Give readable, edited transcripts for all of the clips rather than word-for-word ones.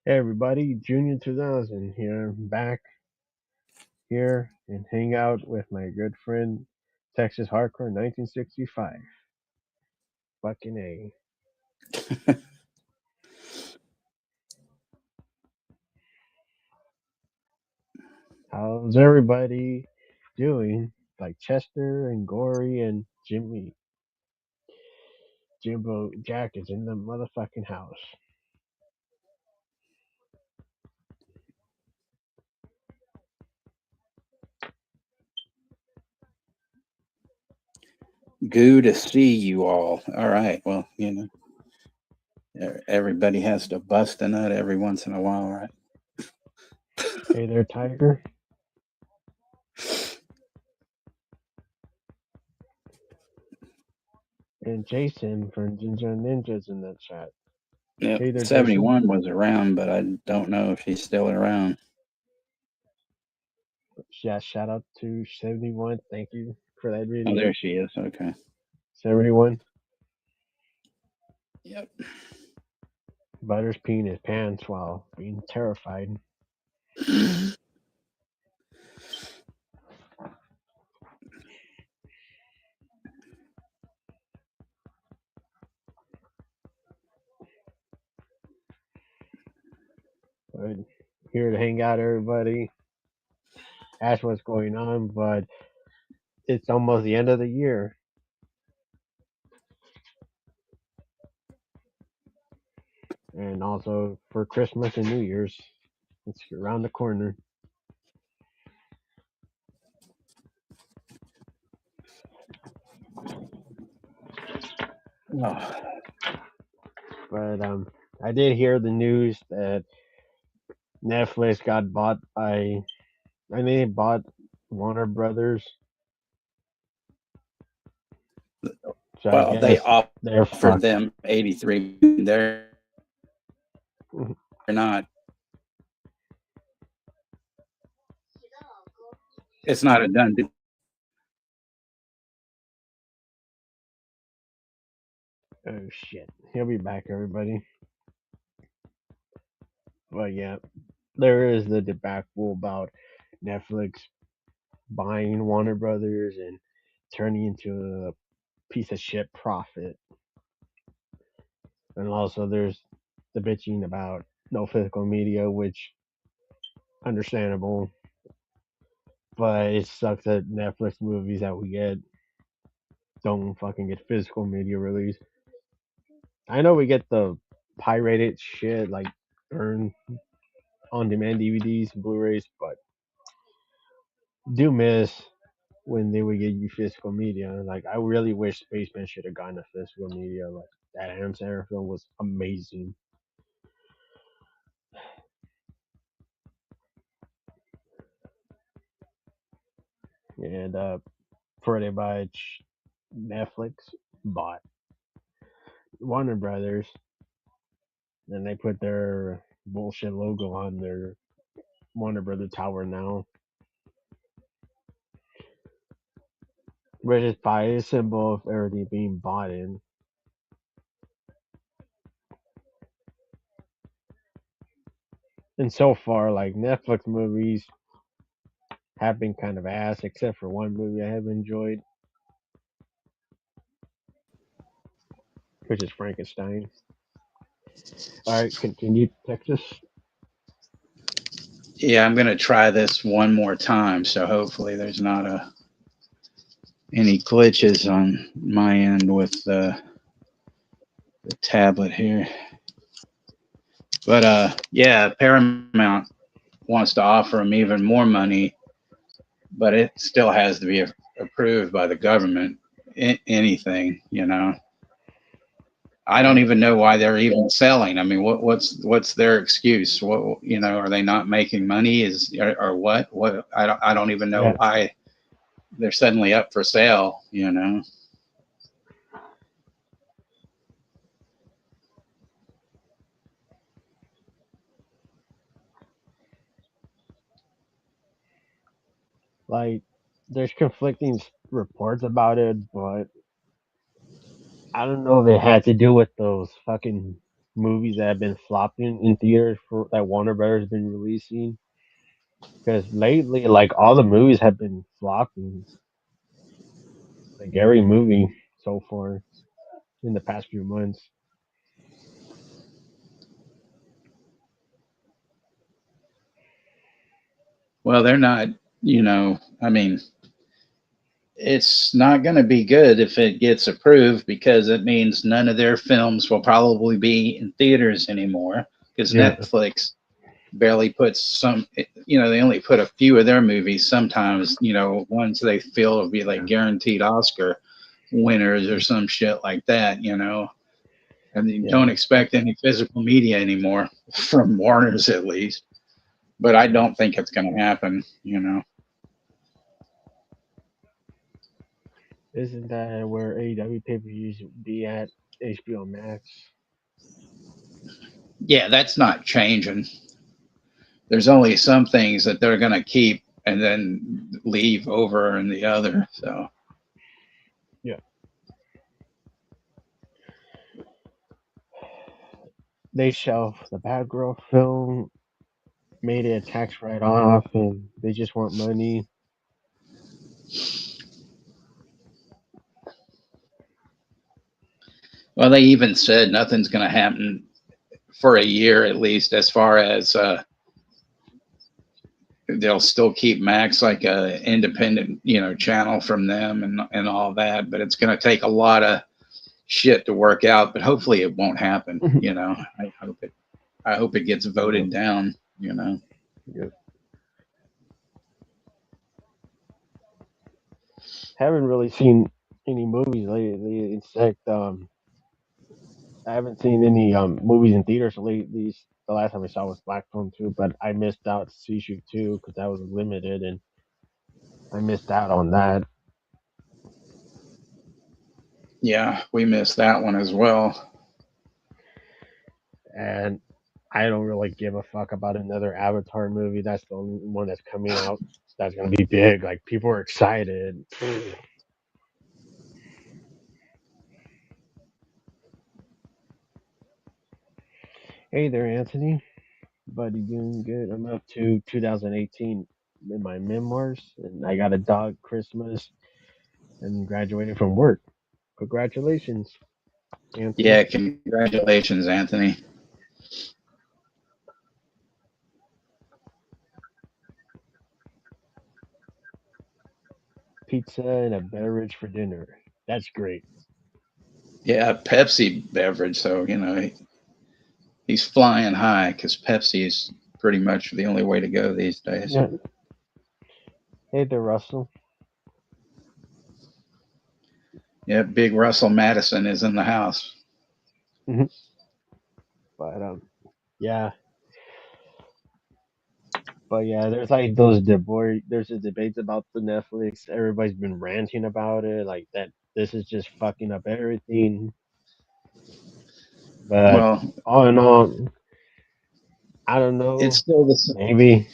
Hey everybody, Junior 2000 here, back here and hang out with my good friend Texas Hardcore 1965. Fucking A. How's everybody doing? Like Chester and Gory and Jimbo Jack is in the motherfucking house. Good to see you all. All right. Well, everybody has to bust a nut every once in a while, right? Hey there, Tiger. And Jason from Ginger Ninjas in that chat. Yep. Hey there, Jason. 71 was around, but I don't know if she's still around. Yeah, shout out to 71. Thank you for that Oh, video. there she is. Okay. 71. Yep. Butters peeing his pants while being terrified. But here to hang out, everybody. Ask what's going on, but it's almost the end of the year, and also for Christmas and New Year's, it's around the corner. Oh, But I did hear the news that Netflix got bought by. I think they bought Warner Brothers, so I well, they guess they're offered fucked. them 83. They're not. It's not a done deal. Oh shit, he'll be back, everybody. But yeah, there is the debacle about Netflix buying Warner Brothers and turning into a piece of shit profit. And also there's the bitching about no physical media, which understandable. But it sucks that Netflix movies that we get don't fucking get physical media release. I know we get the pirated shit like earn on demand DVDs and Blu-rays, but do miss when they would get you physical media. Like I really wish Spaceman should have gotten a physical media. Like that Adam Sandler film was amazing. And pretty much Netflix bought Warner Brothers, and they put their bullshit logo on their Warner Brother Tower now, which is probably a symbol of everything being bought in. And so far, like Netflix movies have been kind of ass, except for one movie I have enjoyed, which is Frankenstein. All right, continue, Texas. Yeah, I'm going to try this one more time. So hopefully there's not any glitches on my end with the tablet here. But yeah, Paramount wants to offer them even more money, but it still has to be approved by the government. Anything. I don't Right. even know why they're even selling. I mean, what's their excuse? What, are they not making money? Or what? What I don't even know Yeah. why they're suddenly up for sale. Like, there's conflicting reports about it, but I don't know if it had to do with those fucking movies that have been flopping in theaters for that Warner Brothers been releasing. Because lately, like all the movies have been flopping. Like every movie so far in the past few months. Well, they're not, I mean, it's not going to be good if it gets approved because it means none of their films will probably be in theaters anymore because Yeah, Netflix barely puts they only put a few of their movies sometimes, ones they feel will be like yeah, guaranteed Oscar winners or some shit like that. And you don't yeah. expect any physical media anymore from Warner's at least. But I Yeah. don't think it's going to happen. Isn't that where AEW pay per views be at HBO Max? Yeah, that's not changing. There's only some things that they're going to keep and then leave over in the other. So, Yeah. They shelved the Bad Girl film, made it a tax write off, and they just want money. well, they even said nothing's going to happen for a year at least, as far as they'll still keep Max like a independent, channel from them and all that. But it's going to take a lot of shit to work out. But hopefully, it won't happen. I hope it gets Yeah, voted down. yeah. Haven't really seen any movies lately. In fact, I haven't seen any movies in theaters lately. The last time I saw was Black Phone 2, but I missed out Sea Shoot 2 because that was limited, and I missed out on that. Yeah, we missed that one as well. And I don't really give a fuck about another Avatar movie. That's the only one that's coming out that's gonna be big. Like people are excited. Hey there, Anthony. Buddy, doing good. I'm up to 2018 in my memoirs, and I got a dog Christmas and graduated from work. Congratulations, Anthony. Yeah, congratulations, Anthony. Pizza and a beverage for dinner. That's great. Yeah, Pepsi beverage. So, he's flying high because Pepsi is pretty much the only way to go these days. Yeah. Hey there, Russell. Yeah, big Russell Madison is in the house. Mhm. But yeah, but yeah, there's like those debate. There's a debates about the Netflix. Everybody's been ranting about it, like that. This is just fucking up everything. But Well, all in all, I don't it's know. still the Maybe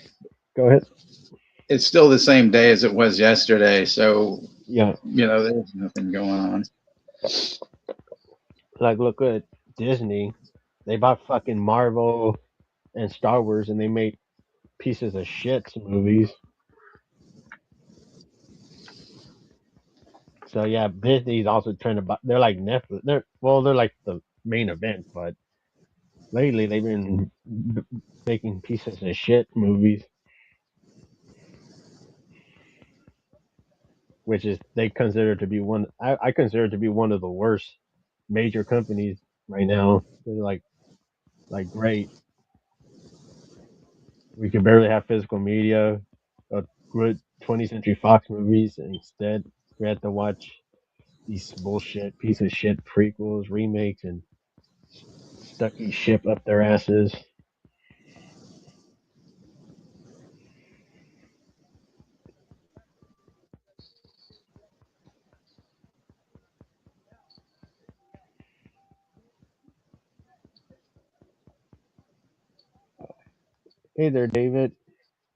go ahead. it's still the same day as it was yesterday. So, Yeah, there's nothing going on. like look at Disney. They bought fucking Marvel and Star Wars, and they made pieces of shit movies. So yeah, Disney's also trying to buy. They're like Netflix. They're like the main event, but lately they've been making pieces of shit movies, which is they consider to be one. I consider to be one of the worst major companies right now. They're like great. We can barely have physical media, good 20th Century Fox movies, and instead we have to watch these bullshit piece of shit prequels, remakes, and stucky ship up their asses. Hey there, David.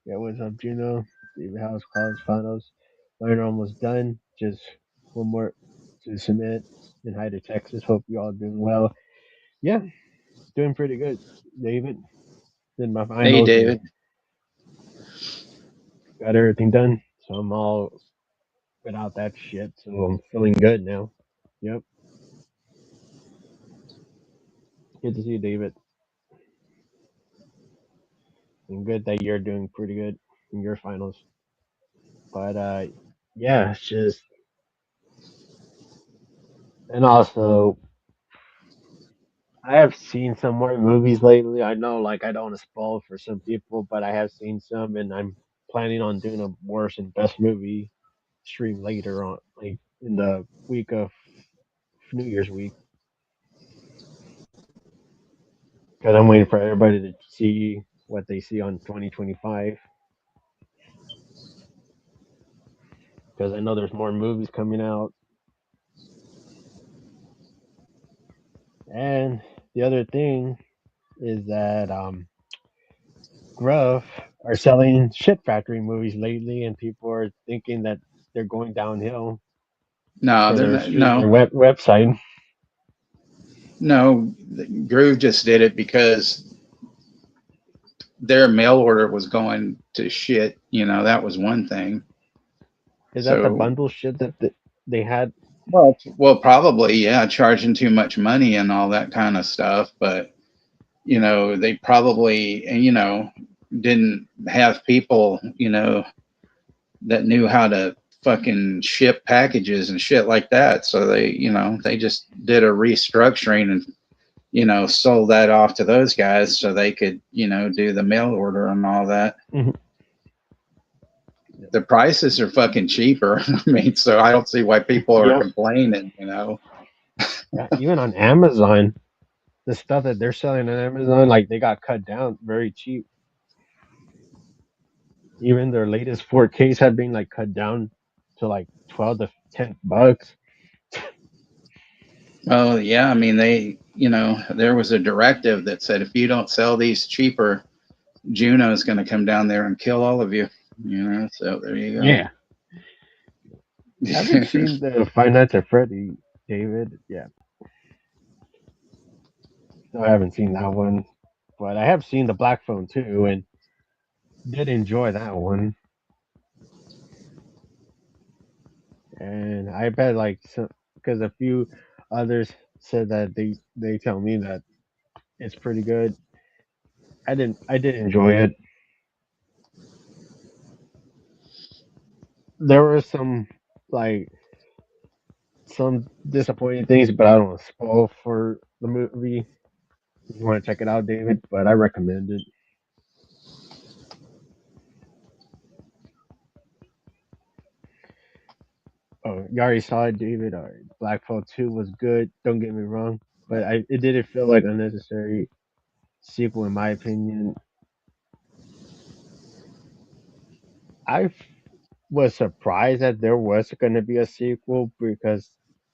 Yeah, what's up, Juno? David House College Finals. Mine are almost done. Just one more to submit. And hi to Texas. Hope you all doing well. Yeah, doing pretty good, David. Did my Hey, finals and David. got everything done. So I'm all without that shit. So I'm feeling good now. Yep. Good to see you, David. And good that you're doing pretty good in your finals. But yeah, it's just and also I have seen some more movies lately. I know like I don't want to spoil for some people, but I have seen some and I'm planning on doing a worst and best movie stream later on like in the week of New Year's week. Because I'm waiting for everybody to see what they see on 2025. Because I know there's more movies coming out. And the other thing is that Gruff are selling shit factory movies lately, and people are thinking that they're going downhill No, for they're their not. stream their No, website. no. Groove just did it because their mail order was going to shit. That was one thing. Is that the So, bundle shit that they had? well, probably, yeah, charging too much money and all that kind of stuff. But they probably, didn't have people, that knew how to fucking ship packages and shit like that. So they just did a restructuring and sold that off to those guys so they could, do the mail order and all that. Mhm. The prices are fucking cheaper. I mean, so I don't see why people are Yep. complaining. Yeah, even on Amazon, the stuff that they're selling on Amazon, like they got cut down very cheap. Even their latest 4Ks have been like cut down to like 12 to $10. Oh, yeah. I mean, there was a directive that said if you don't sell these cheaper, Juno's going to come down there and kill all of you. So there you go. Yeah. Haven't seen the Five Nights at Freddy, David. Yeah, no, I haven't seen that one, but I have seen the Black Phone too, and did enjoy that one. And I bet like because a few others said that they tell me that it's pretty good. I did enjoy it. There were some like some disappointing things, but I don't want to spoil for the movie. If you want to check it out, David, but I recommend it. Oh, you already saw it, David. All right. Black Phone 2 was good. Don't get me wrong, but it didn't feel like unnecessary sequel in my opinion. Was surprised that there was going to be a sequel because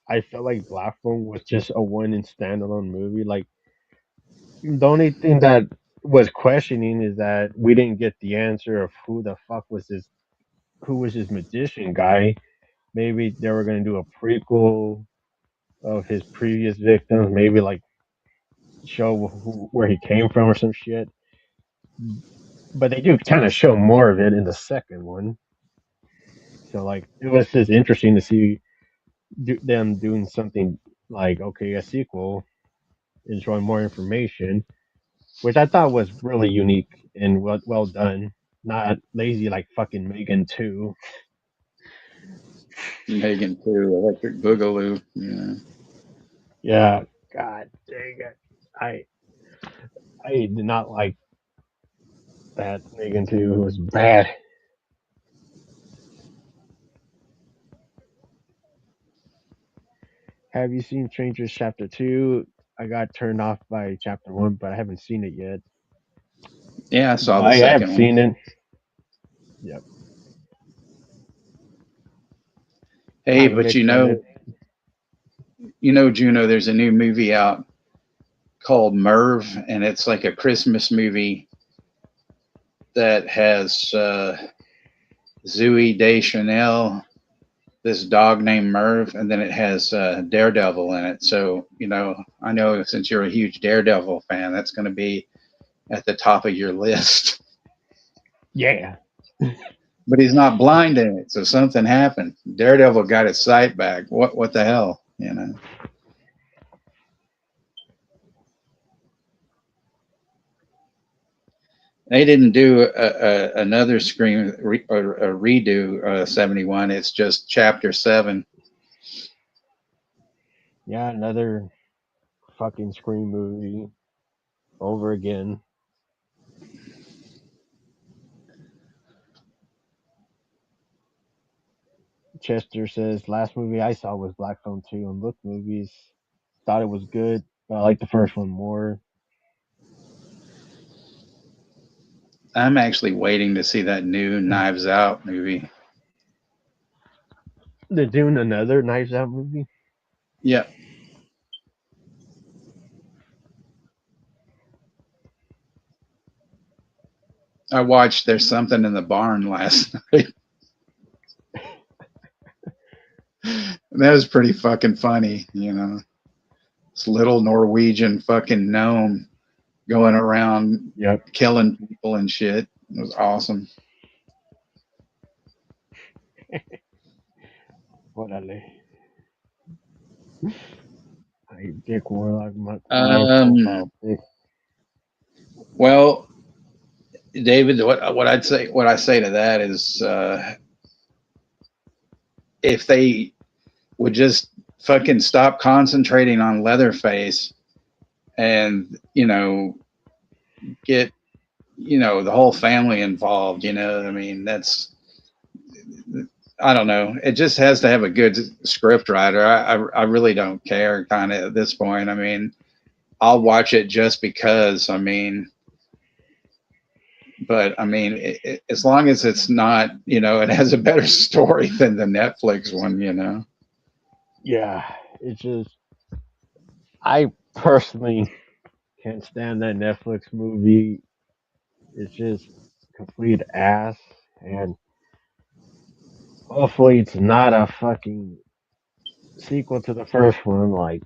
I felt like Black Phone was just a one and standalone movie. Like the only thing that was questioning is that we didn't get the answer of who was this magician guy. Maybe they were going to do a prequel of his previous victims. Maybe like show where he came from or some shit. But they do kind of show more of it in the second one. So like it was just interesting to see them doing something like okay a sequel and showing more information, which I thought was really unique and well done. Not lazy like fucking Megan 2. Megan too, Electric Boogaloo. Yeah. Yeah, god dang it. I I did not like that Megan 2. It was bad. Have you seen Strangers Chapter 2? I got turned off by Chapter 1, but I haven't seen it yet. Yeah, I saw But the I have second one. seen it. Yep. Hey, Kind of but mixed on it. Juno, there's a new movie out called Merv, and it's like a Christmas movie that has Zooey Deschanel this dog named Merv, and then it has Daredevil in it. So I know since you're a huge Daredevil fan, that's going to be at the top of your list. Yeah. But he's not blind in it, so something happened. Daredevil got his sight back. What the hell, They didn't do another Scream or a redo 71. It's just Chapter 7. Yeah, another fucking Scream movie over again. Chester says last movie I saw was Black Phone 2 on both movies. Thought it was good, but I like the first one more. I'm actually waiting to see that new Knives Out movie. They're doing another Knives Out movie. Yeah, I watched There's Something in the Barn last night. That was pretty fucking funny. This little Norwegian fucking gnome going around Yep. killing people and shit. It was awesome. Órale. I Dick Warlock, my Um, profile pic. well, David, what I say to that is, if they would just fucking stop concentrating on Leatherface and get the whole family involved. I mean, I don't know. It just has to have a good script writer. I really don't care kind of at this point. I mean, I'll watch it just because. I mean, but I mean, as long as it's not, it has a better story than the Netflix one. Yeah, it's just I personally can't stand that Netflix movie. It's just complete ass, and hopefully it's not a fucking sequel to the first one. Like,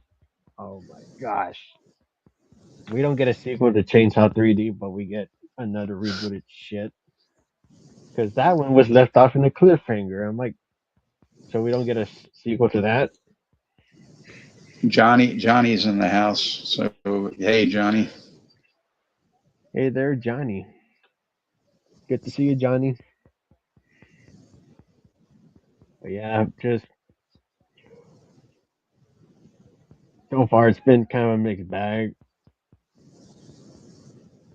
oh my gosh, we don't get a sequel to Chainsaw 3D, but we get another rebooted shit because that one was left off in a cliffhanger. I'm like, so we don't get a sequel to that. Johnny's in the house. So hey, Johnny. Hey there, Johnny. Good to see you, Johnny. But yeah, just so far it's been kind of a mixed bag.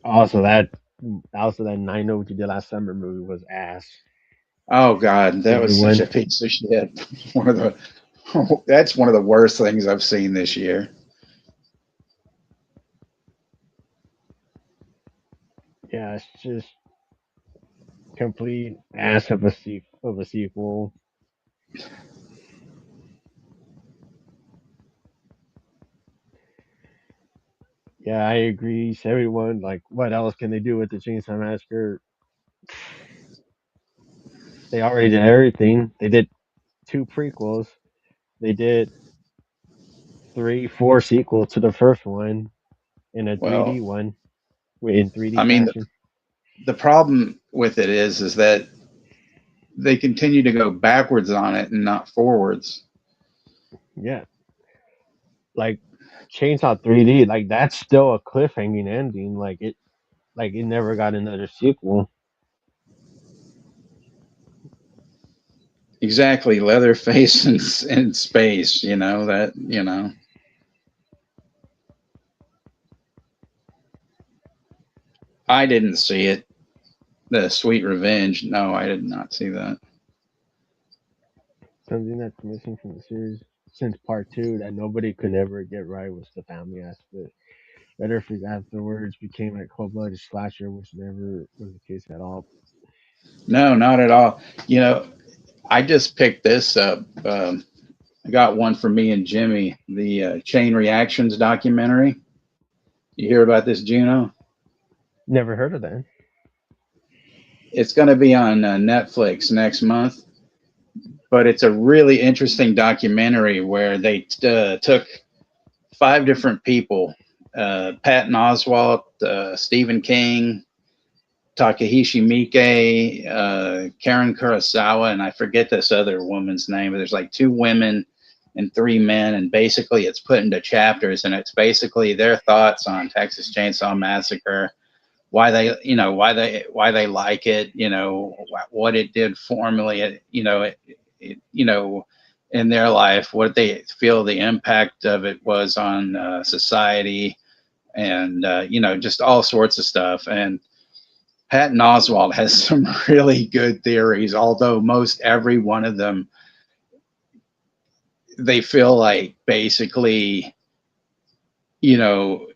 Also, that 9 What You Did Last Summer movie was ass. Oh God, The that new was such one. a piece of shit. One of the That's one of the worst things I've seen this year. Yeah, it's just complete ass of a sequel. Yeah, I agree. So everyone, like, what else can they do with the Chainsaw Massacre? They already did everything. They did two prequels. They did three, four sequels to the first one in a Well, 3D one in 3D I mean, fashion. the problem with it is that they continue to go backwards on it and not forwards. Yeah, like Chainsaw 3D, like that's still a cliffhanging ending. Like it never got another sequel. Exactly, Leatherface in space. That. I didn't see it. The Sweet Revenge. No, I did not see that. Something that's missing from the series since part two that nobody could ever get right was the family aspect. Leatherface afterwards became a cold-blooded slasher, which never was the case at all. No, not at all. You know, I just picked this up. I got one for me and Jimmy, the Chain Reactions documentary. You hear about this, Juno? Never heard of that. It's going to be on Netflix next month. but it's a really interesting documentary where they took five different people: Patton Oswalt, Stephen King, Takahishi Miike, Karen Kurosawa, and I forget this other woman's name. But there's like two women and three men, and basically it's put into chapters, and it's basically their thoughts on Texas Chainsaw Massacre, why they, why they like it, what it did formally, in their life, what they feel the impact of it was on society, and just all sorts of stuff. And Patton Oswalt has some really good theories, although most every one of them, they feel like basically, you know,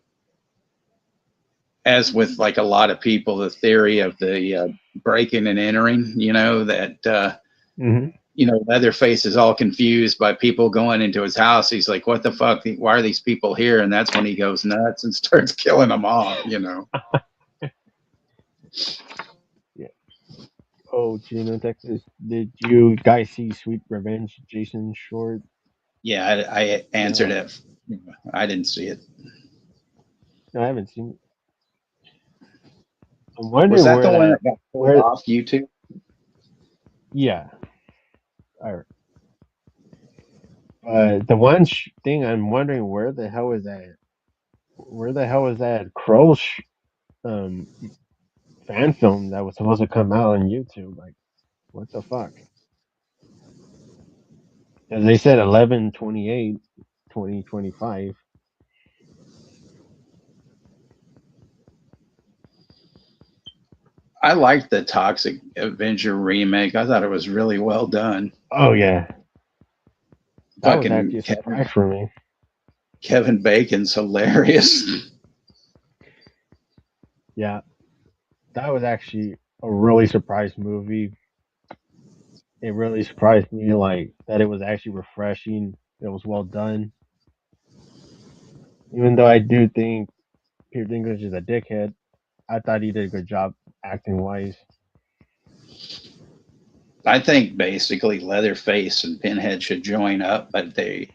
as with like a lot of people, the theory of the breaking and entering, that, Hmm. Leatherface is all confused by people going into his house. He's like, what the fuck? Why are these people here? And that's when he goes nuts and starts killing them off. Yeah. Oh, Gino, Texas. Did you guys see Sweet Revenge, Jason Short? Yeah, I answered No, it. I didn't see it. no, I haven't seen it. I'm Was wondering that where the one that that got pulled where. off YouTube? Yeah, I, the one thing I'm wondering where the hell is that? Where the hell is that Kroll um fan film that was supposed to come out on YouTube? Like, what the fuck? 'Cause they said 11/28, 2025. I liked the Toxic Avenger remake. I thought it was really well done. Oh yeah, that was actually Fucking a surprise for me. Kevin Bacon's hilarious. Yeah, that was actually a really surprise movie. It really surprised me, like that it was actually refreshing. It was well done, even though I do think Peter Dinklage is a dickhead. I thought he did a good job acting wise. I think basically Leatherface and Pinhead should join up, but they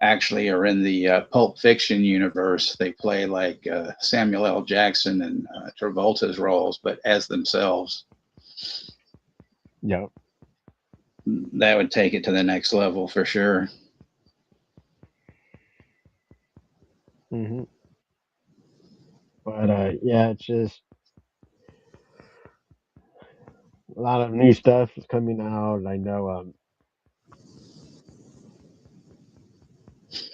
actually are in the Pulp Fiction universe. They play like Samuel L. Jackson and Travolta's roles, but as themselves. Yep. That would take it to the next level for sure. Hmm. But yeah, it's just a lot of new stuff is coming out. I know.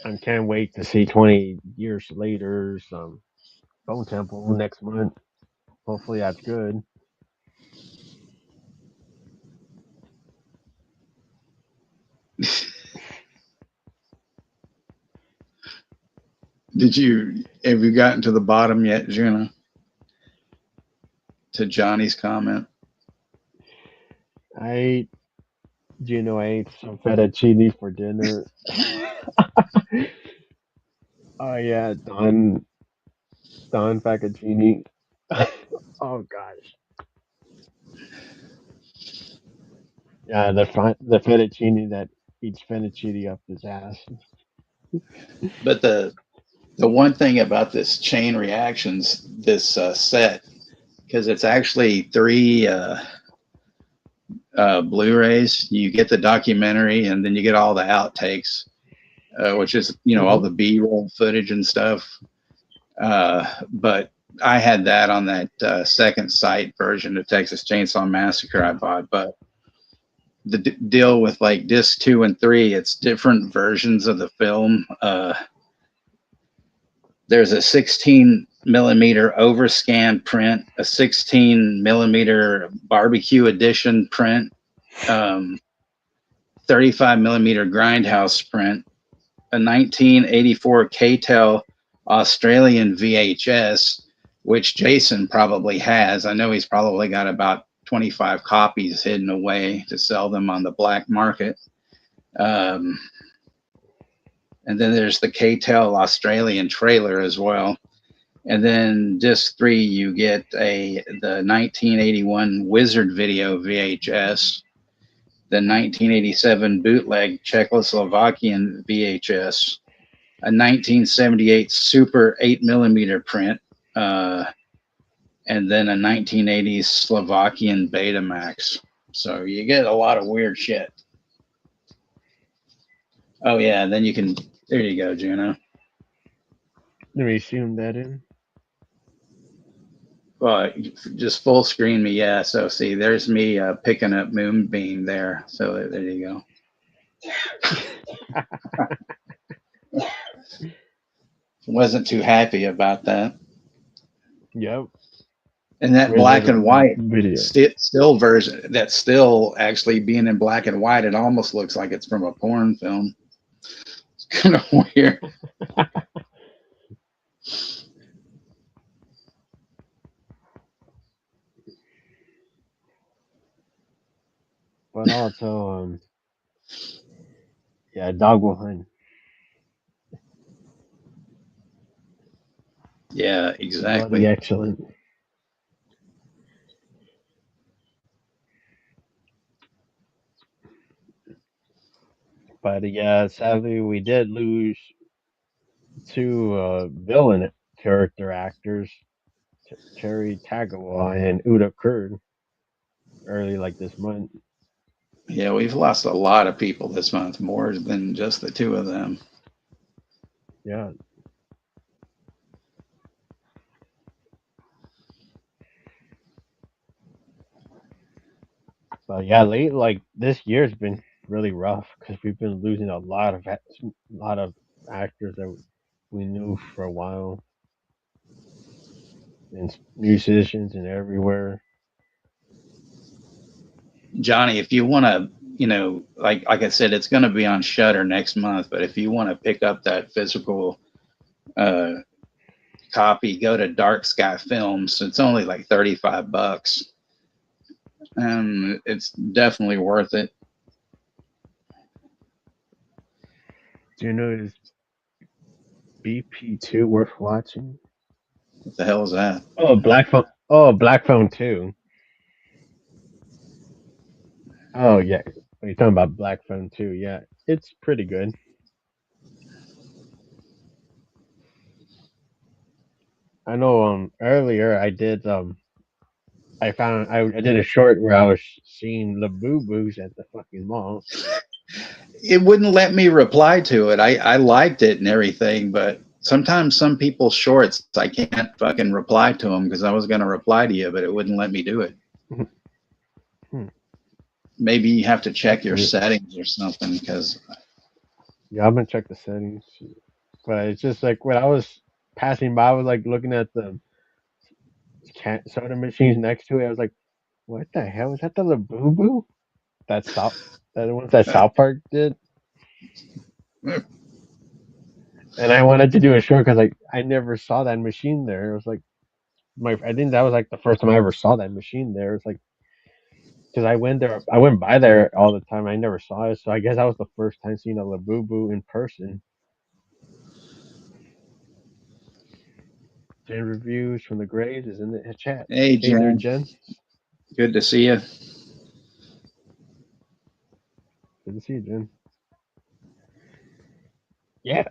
I can't wait to see 20 years later some Bone Temple next month. Hopefully that's good. Have you gotten to the bottom yet, Juna? To Johnny's comment? I I ate some fettuccine for dinner. Oh yeah, Don fettuccine. Oh gosh. Yeah, the fettuccine that eats fettuccine up his ass. But the one thing about this chain reactions, this set, because it's actually three Blu-rays. You get the documentary, and then you get all the outtakes, which is all Hmm. the B-roll footage and stuff. But I had that on that second site version of Texas Chainsaw Massacre I bought. But the deal with like disc 2 and 3, it's different versions of the film. There's a 16 millimeter overscan print, a 16 millimeter barbecue edition print, um, 35 millimeter grindhouse print, a 1984 KTEL Australian VHS, which Jason probably has. I know he's probably got about 25 copies hidden away to sell them on the black market. Um, and then there's the KTEL Australian trailer as well. And then disc 3, you get the 1981 Wizard Video VHS. the 1987 bootleg Czechoslovakian VHS, a 1978 Super 8 millimeter print, uh, and then a 1980s Slovakian Betamax. So you get a lot of weird shit. Oh yeah, and then you can. There you go, Juno. Let me zoom that in. Well, just full screen me, yeah. So see, there's me picking up Moonbeam there. So there you go. Wasn't too happy about that. Yep. And that Where's black the and white video? still version, that's still actually being in black and white. It almost looks like it's from a porn film. It's kind of weird. But also, yeah, Dog Will Hunt. Yeah, Bloody exactly. excellent. But yeah, sadly, we did lose two villain character actors, Terry Tagawa and Uda Kurd, early like this month. Yeah, we've lost a lot of people this month, more than just the two of them. Yeah, but yeah, late like this year's been really rough because we've been losing a lot of actors that we knew for a while and musicians and everywhere. Johnny, if you want to, like I said, it's going to be on Shutter next month. But if you want to pick up that physical uh, copy, go to Dark Sky Films. It's only like $35, and it's definitely worth it. Do you know is BP2 worth watching? What the hell is that? Oh, Black Phone. Oh, Black Phone 2. Oh yeah, you're talking about Black Phone 2. Yeah, it's pretty good. I know. Earlier I did a short where I was seeing Labubu's at the fucking mall. It wouldn't let me reply to it. I liked it and everything, but sometimes some people's shorts I can't fucking reply to them because I was going to reply to you, but it wouldn't let me do it. Hmm, Maybe you have to check that's your weird. settings or something because Yeah, I'm gonna check the settings. But it's just like when I was passing by, I was like looking at the soda machines next to it. I was like, "What the hell is that? The Labubu? That South that the ones that South Park did?" And I wanted to do a short because like I never saw that machine there. It was like I think that was like the first time I ever saw that machine there. It's like because I went by there all the time. I never saw it, so I guess that was the first time seeing a Labubu in person. Jen reviews from the graves is in the chat. hey, Hey there, Jen, Jen. good to see you. Good to see you, Jen. Yeah,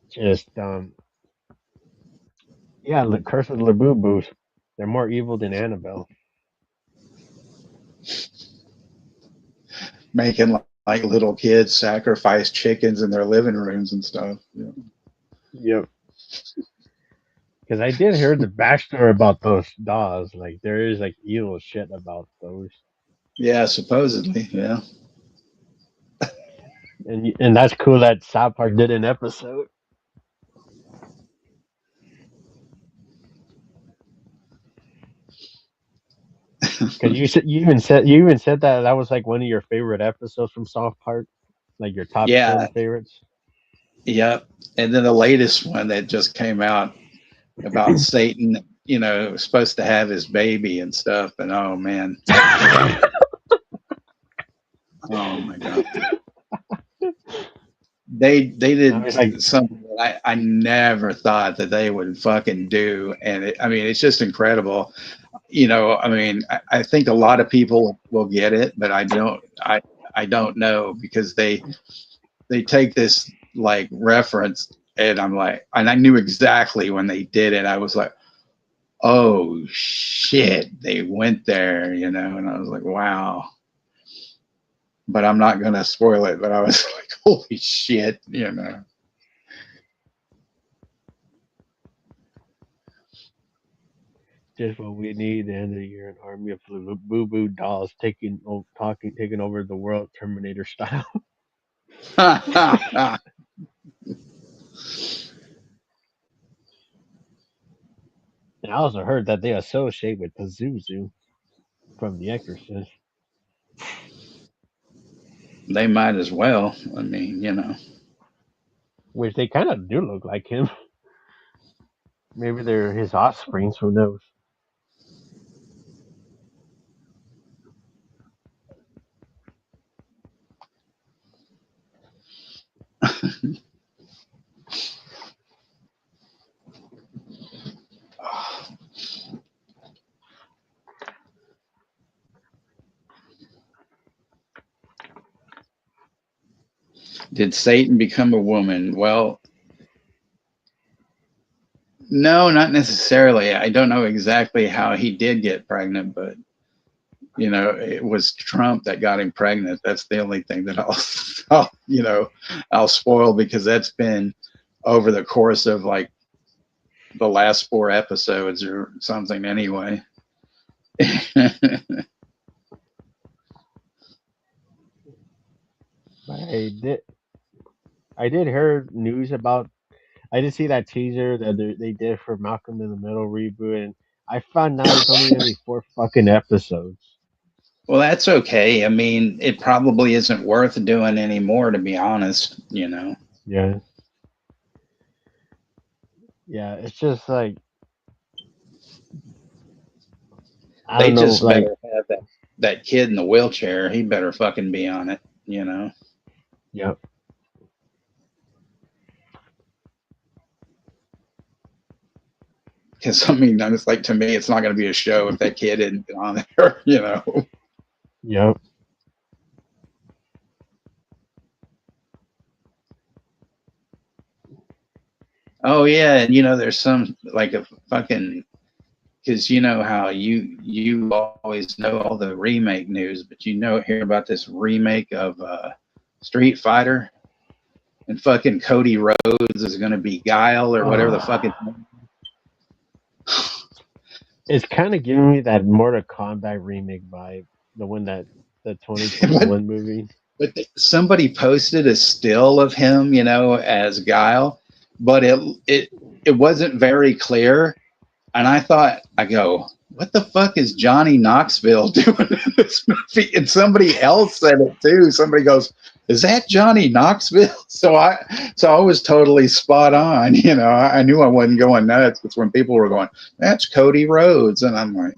just yeah, the Curse of the Labubus. They're more evil than Annabelle. Making like little kids sacrifice chickens in their living rooms and stuff. Yeah, Yep. Because I did hear the backstory about those dolls. Like there is like evil shit about those, yeah, supposedly. Yeah. and that's cool that South Park did an episode. Because you even said that was like one of your favorite episodes from South Park, like your top Yeah. 10 favorites. Yep. And then the latest one that just came out about Satan, supposed to have his baby and stuff. And oh man, oh my god, they I did was like, some I never thought that they would fucking do. And I mean, it's just incredible. I mean, I think a lot of people will get it, but I don't know because they take this like reference and I'm like, and I knew exactly when they did it. I was like, oh shit, they went there, and I was like, wow. But I'm not going to spoil it. But I was like, holy shit. Just what we need. The end of the year, an army of boo boo dolls taking over the world, Terminator style. And I also heard that they associate with Pazuzu from The Exorcist, They might as well. I mean. which they kind of do look like him. Maybe they're his offspring. Who knows? Did Satan become a woman? Well, no, not necessarily. I don't know exactly how he did get pregnant, but it was Trump that got him pregnant. That's the only thing that I'll spoil because that's been over the course of like the last four episodes or something anyway. But I did hear news about. I did see that teaser that they did for Malcolm in the Middle reboot, and I found out it's only gonna be 4 fucking episodes. Well, that's okay. I mean, it probably isn't worth doing anymore, to be honest. Yeah, yeah. It's just like I They don't know, just like better have that kid in the wheelchair. He better fucking be on it. yeah, Because I mean, it's like to me, it's not going to be a show if that kid isn't on there. yeah. Oh yeah, and there's some like a fucking because you know how you always know all the remake news, but hear about this remake of Street Fighter and fucking Cody Rhodes is going to be Guile or whatever the fuck Uh, it's kind of giving me that Mortal Kombat remake vibe, the one that the but 2021 movie. somebody posted a still of him, as Guile, but it wasn't very clear. And I go, what the fuck is Johnny Knoxville doing in this movie? And somebody else said it too. Somebody goes, is that Johnny Knoxville? So I was totally spot on. I knew I wasn't going nuts. Because when people were going, that's Cody Rhodes. And I'm like,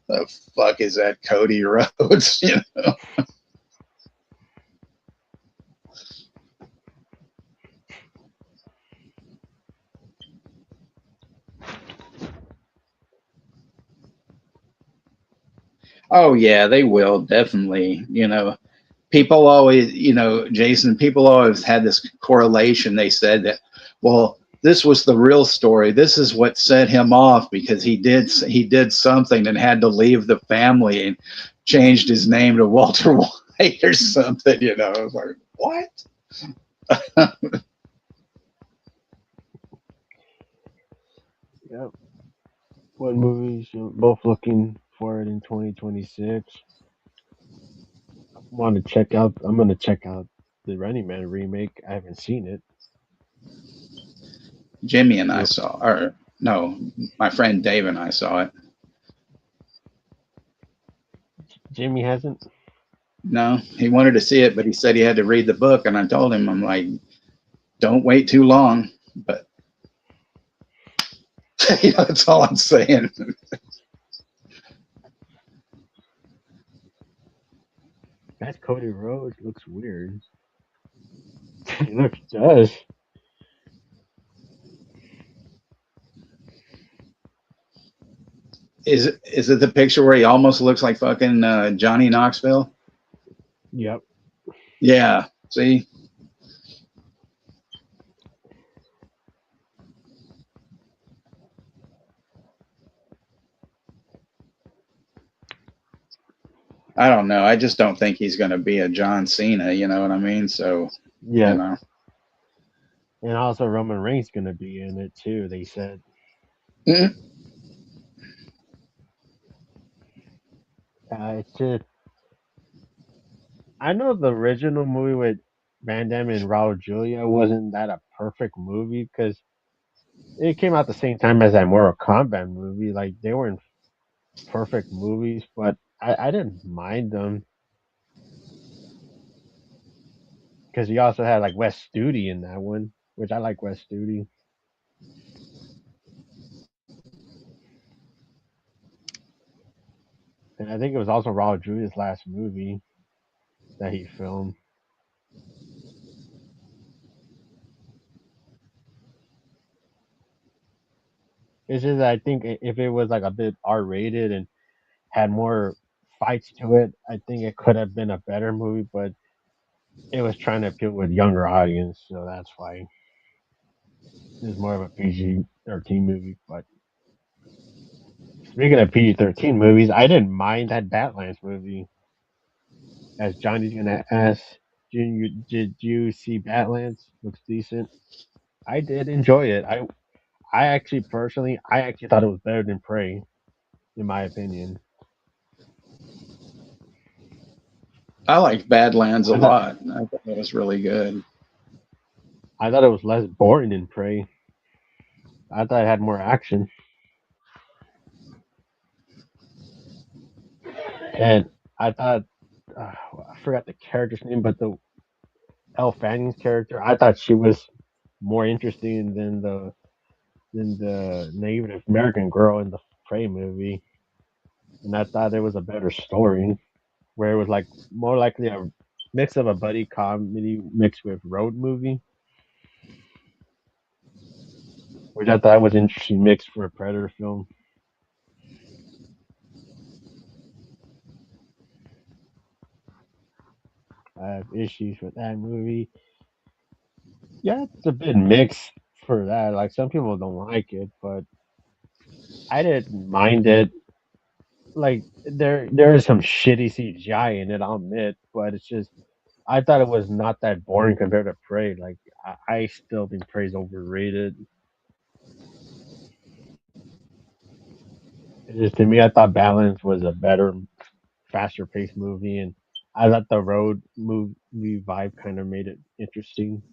the fuck is that Cody Rhodes? Oh yeah, they will definitely. People always, Jason, people always had this correlation. They said that, well, this was the real story. This is what set him off because he did something and had to leave the family and changed his name to Walter White or something. I was like, what? Yep. What movies you're both looking for it in 2026? Want to check out? I'm gonna check out the Running Man remake. I haven't seen it. Jimmy and I You, saw, or no, my friend Dave and I saw it. Jimmy hasn't. No, he wanted to see it, but he said he had to read the book, and I told him, I'm like, don't wait too long. But that's all I'm saying. That Cody Rhodes looks weird. He looks does. Is it the picture where he almost looks like fucking Johnny Knoxville? Yep. Yeah. See, I don't know. I just don't think he's going to be a John Cena. You know what I mean? So, you Yeah. know. And also Roman Reigns gonna be in it too. They said. Mm. It's just I know the original movie with Van Damme and Raul Julia wasn't that a perfect movie because it came out the same time as that Mortal Kombat movie. Like they weren't perfect movies, but I didn't mind them because he also had like Wes Studi in that one, which I like Wes Studi, and I think it was also Raul Julia's last movie that he filmed. It's just that I think if it was like a bit R rated and had more fights to it, I think it could have been a better movie. But it was trying to appeal with younger audience, so that's why it's more of a PG-13 movie. But speaking of PG-13 movies, I didn't mind that Badlands movie. As Johnny's gonna ask, did you see Badlands? Looks decent. I did enjoy it. I actually personally, I actually thought it was better than Prey, in my opinion. I liked Badlands a I thought lot. I thought it was really good. I thought it was less boring than Prey. I thought it had more action, and I thought I forgot the character's name, but the Elle Fanning's character, I thought she was more interesting than the Native American girl in the Prey movie, and I thought it was a better story where it was like more likely a mix of a buddy comedy mixed with road movie, which I thought was an interesting mix for a Predator film. I have issues with that movie. Yeah, it's a bit mixed for that. Like some people don't like it, but I didn't mind it. Like there is some shitty CGI in it, I'll admit, but it's just I thought it was not that boring compared to Prey. Like I still think Prey's overrated. It's just to me, I thought Balance was a better, faster paced movie, and I thought the road movie vibe kind of made it interesting.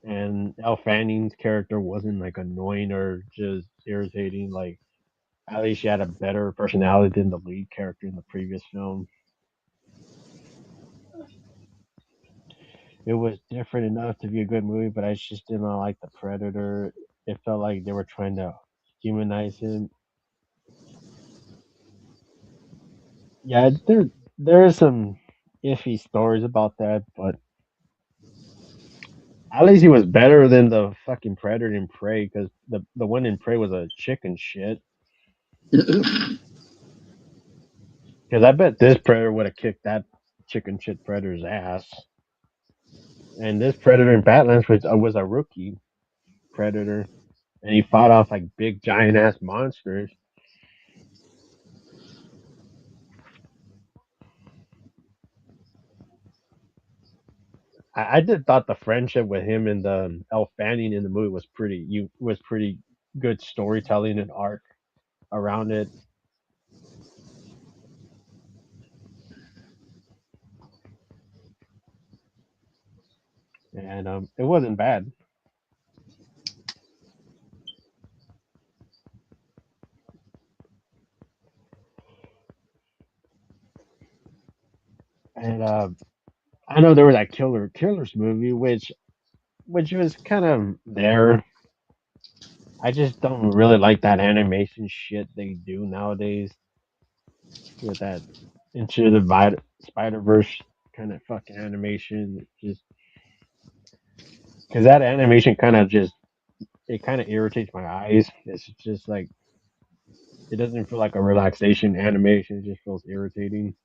And Elle Fanning's character wasn't like annoying or just irritating. Like at least she had a better personality than the lead character in the previous film. It was different enough to be a good movie, but I just did not like the Predator. It felt like they were trying to humanize him. Yeah, there are some iffy stories about that, but at least he was better than the fucking Predator in Prey because the one in Prey was a chicken shit. Because I bet this Predator would have kicked that chicken shit Predator's ass. And this Predator in Badlands was a rookie Predator, and he fought off like big giant ass monsters. I did thought the friendship with him and the Elle Fanning in the movie was pretty good storytelling and arc around it, and it wasn't bad. And I know there was that Killers movie, which was kind of there. I just don't really like that animation shit they do nowadays with that Into the Spider Verse kind of fucking animation. Just because that animation kind of just it kind of irritates my eyes. It's just like it doesn't feel like a relaxation animation. It just feels irritating.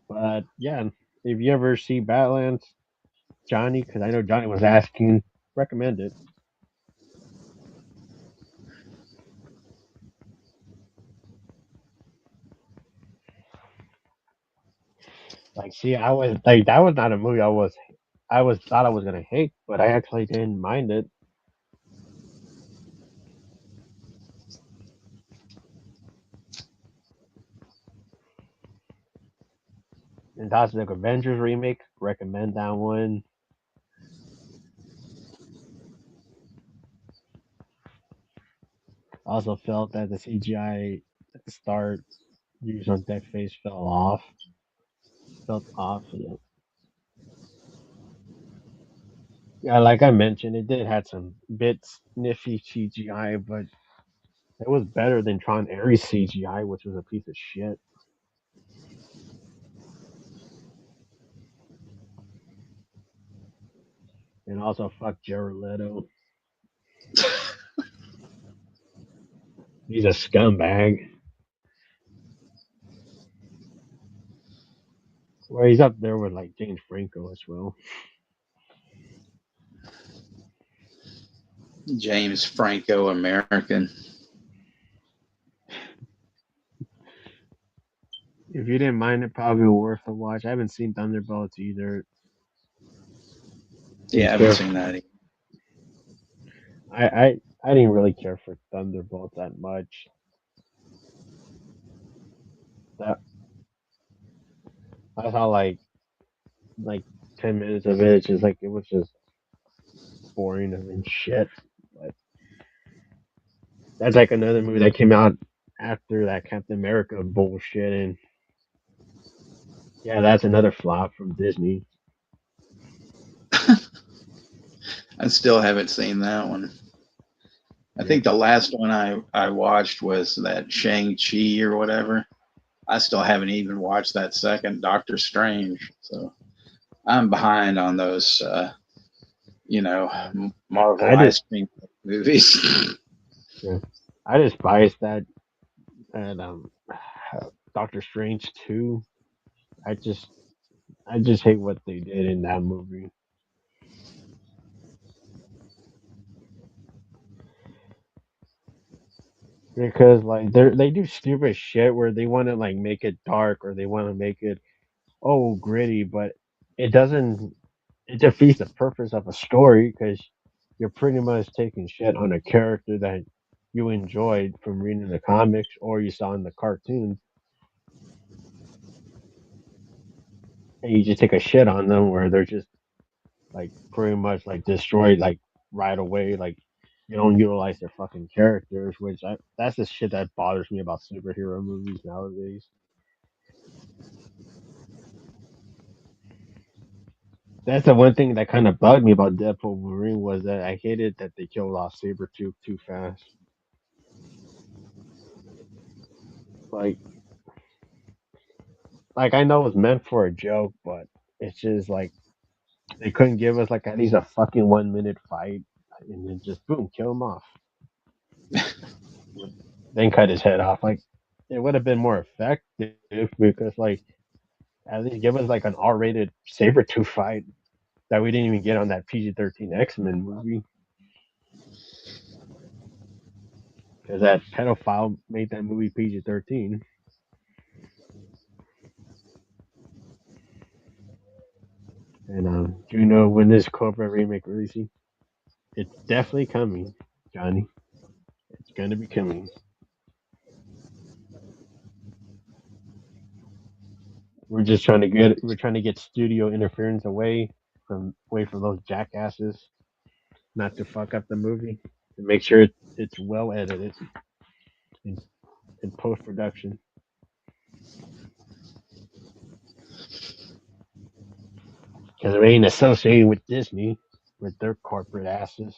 But yeah, if you ever see Badlands, Johnny, because I know Johnny was asking, recommend it. Like, see, I was like that was not a movie I was thought I was gonna hate, but I actually didn't mind it. And Fantastic Avengers remake, recommend that one. Also felt that the CGI at the start used on Deathface felt off. Yeah. Yeah, like I mentioned, it did had some bits nifty CGI, but it was better than Tron Ares CGI, which was a piece of shit. And also fuck Jared Leto. He's a scumbag. Well, he's up there with like James Franco as well. James Franco American. If you didn't mind it, probably worth a watch. I haven't seen Thunderbolts either. Didn't Yeah, I haven't care. seen that. I didn't really care for Thunderbolts that much. That I saw like 10 minutes of it. It's just like it was just boring and shit. But that's like another movie that came out after that Captain America bullshit, and yeah, that's another flop from Disney. I still haven't seen that one. I Yeah, think the last one I watched was that Shang-Chi or whatever. I still haven't even watched that second Doctor Strange. So I'm behind on those, yeah. Marvel I ice just cream movies. yeah, I despise that and Doctor Strange too. I just I just hate what they did in that movie because like they do stupid shit where they want to like make it dark or they want to make it gritty, but it doesn't. It defeats the purpose of a story because you're pretty much taking shit on a character that you enjoyed from reading the comics or you saw in the cartoon, and you just take a shit on them where they're just like pretty much like destroyed like right away. Like you don't utilize their fucking characters, which that's the shit that bothers me about superhero movies nowadays. That's the one thing that kind of bugged me about Deadpool Wolverine was that I hated that they killed off Sabretooth too fast. Like I know it's meant for a joke, but it's just like they couldn't give us like at least a fucking 1 minute fight and then just boom, kill him off. Then cut his head off. Like it would have been more effective because like at least give us like an R-rated Sabretooth fight that we didn't even get on that PG-13 X-Men movie. Because that pedophile made that movie PG-13. And do you know when this Cobra remake releasing? It's definitely coming, Johnny. It's gonna be coming. We're trying to get studio interference away from those jackasses, not to fuck up the movie, and make sure it's well edited in, in post production. Because it ain't associated with Disney with their corporate asses.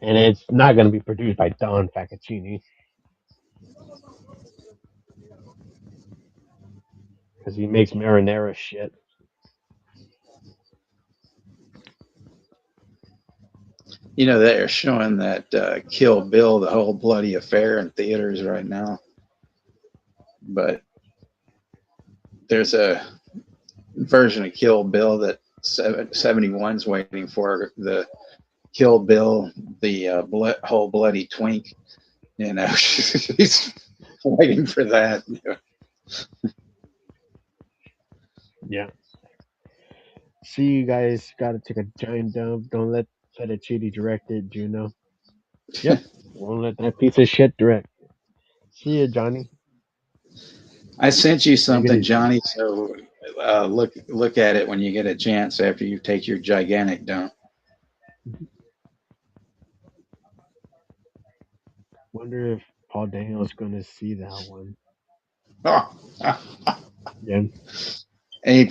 and it's not going to be produced by Don Faccaccini because he makes marinara shit. You know, they're showing that Kill Bill, the whole bloody affair in theaters right now. But there's a version of Kill Bill that 71's waiting for, the Kill Bill, the whole bloody twink. You know, he's waiting for that. Yeah. See, you guys got to take a giant dump. Don't let Fettuccine direct it, Juno. Yep. Won't let that piece of shit direct. See ya, Johnny. I sent you Take it something, easy. Johnny. So look at it when you get a chance after you take your gigantic dump. Wonder if Paul Daniel's going to see that one. Oh. Yeah. And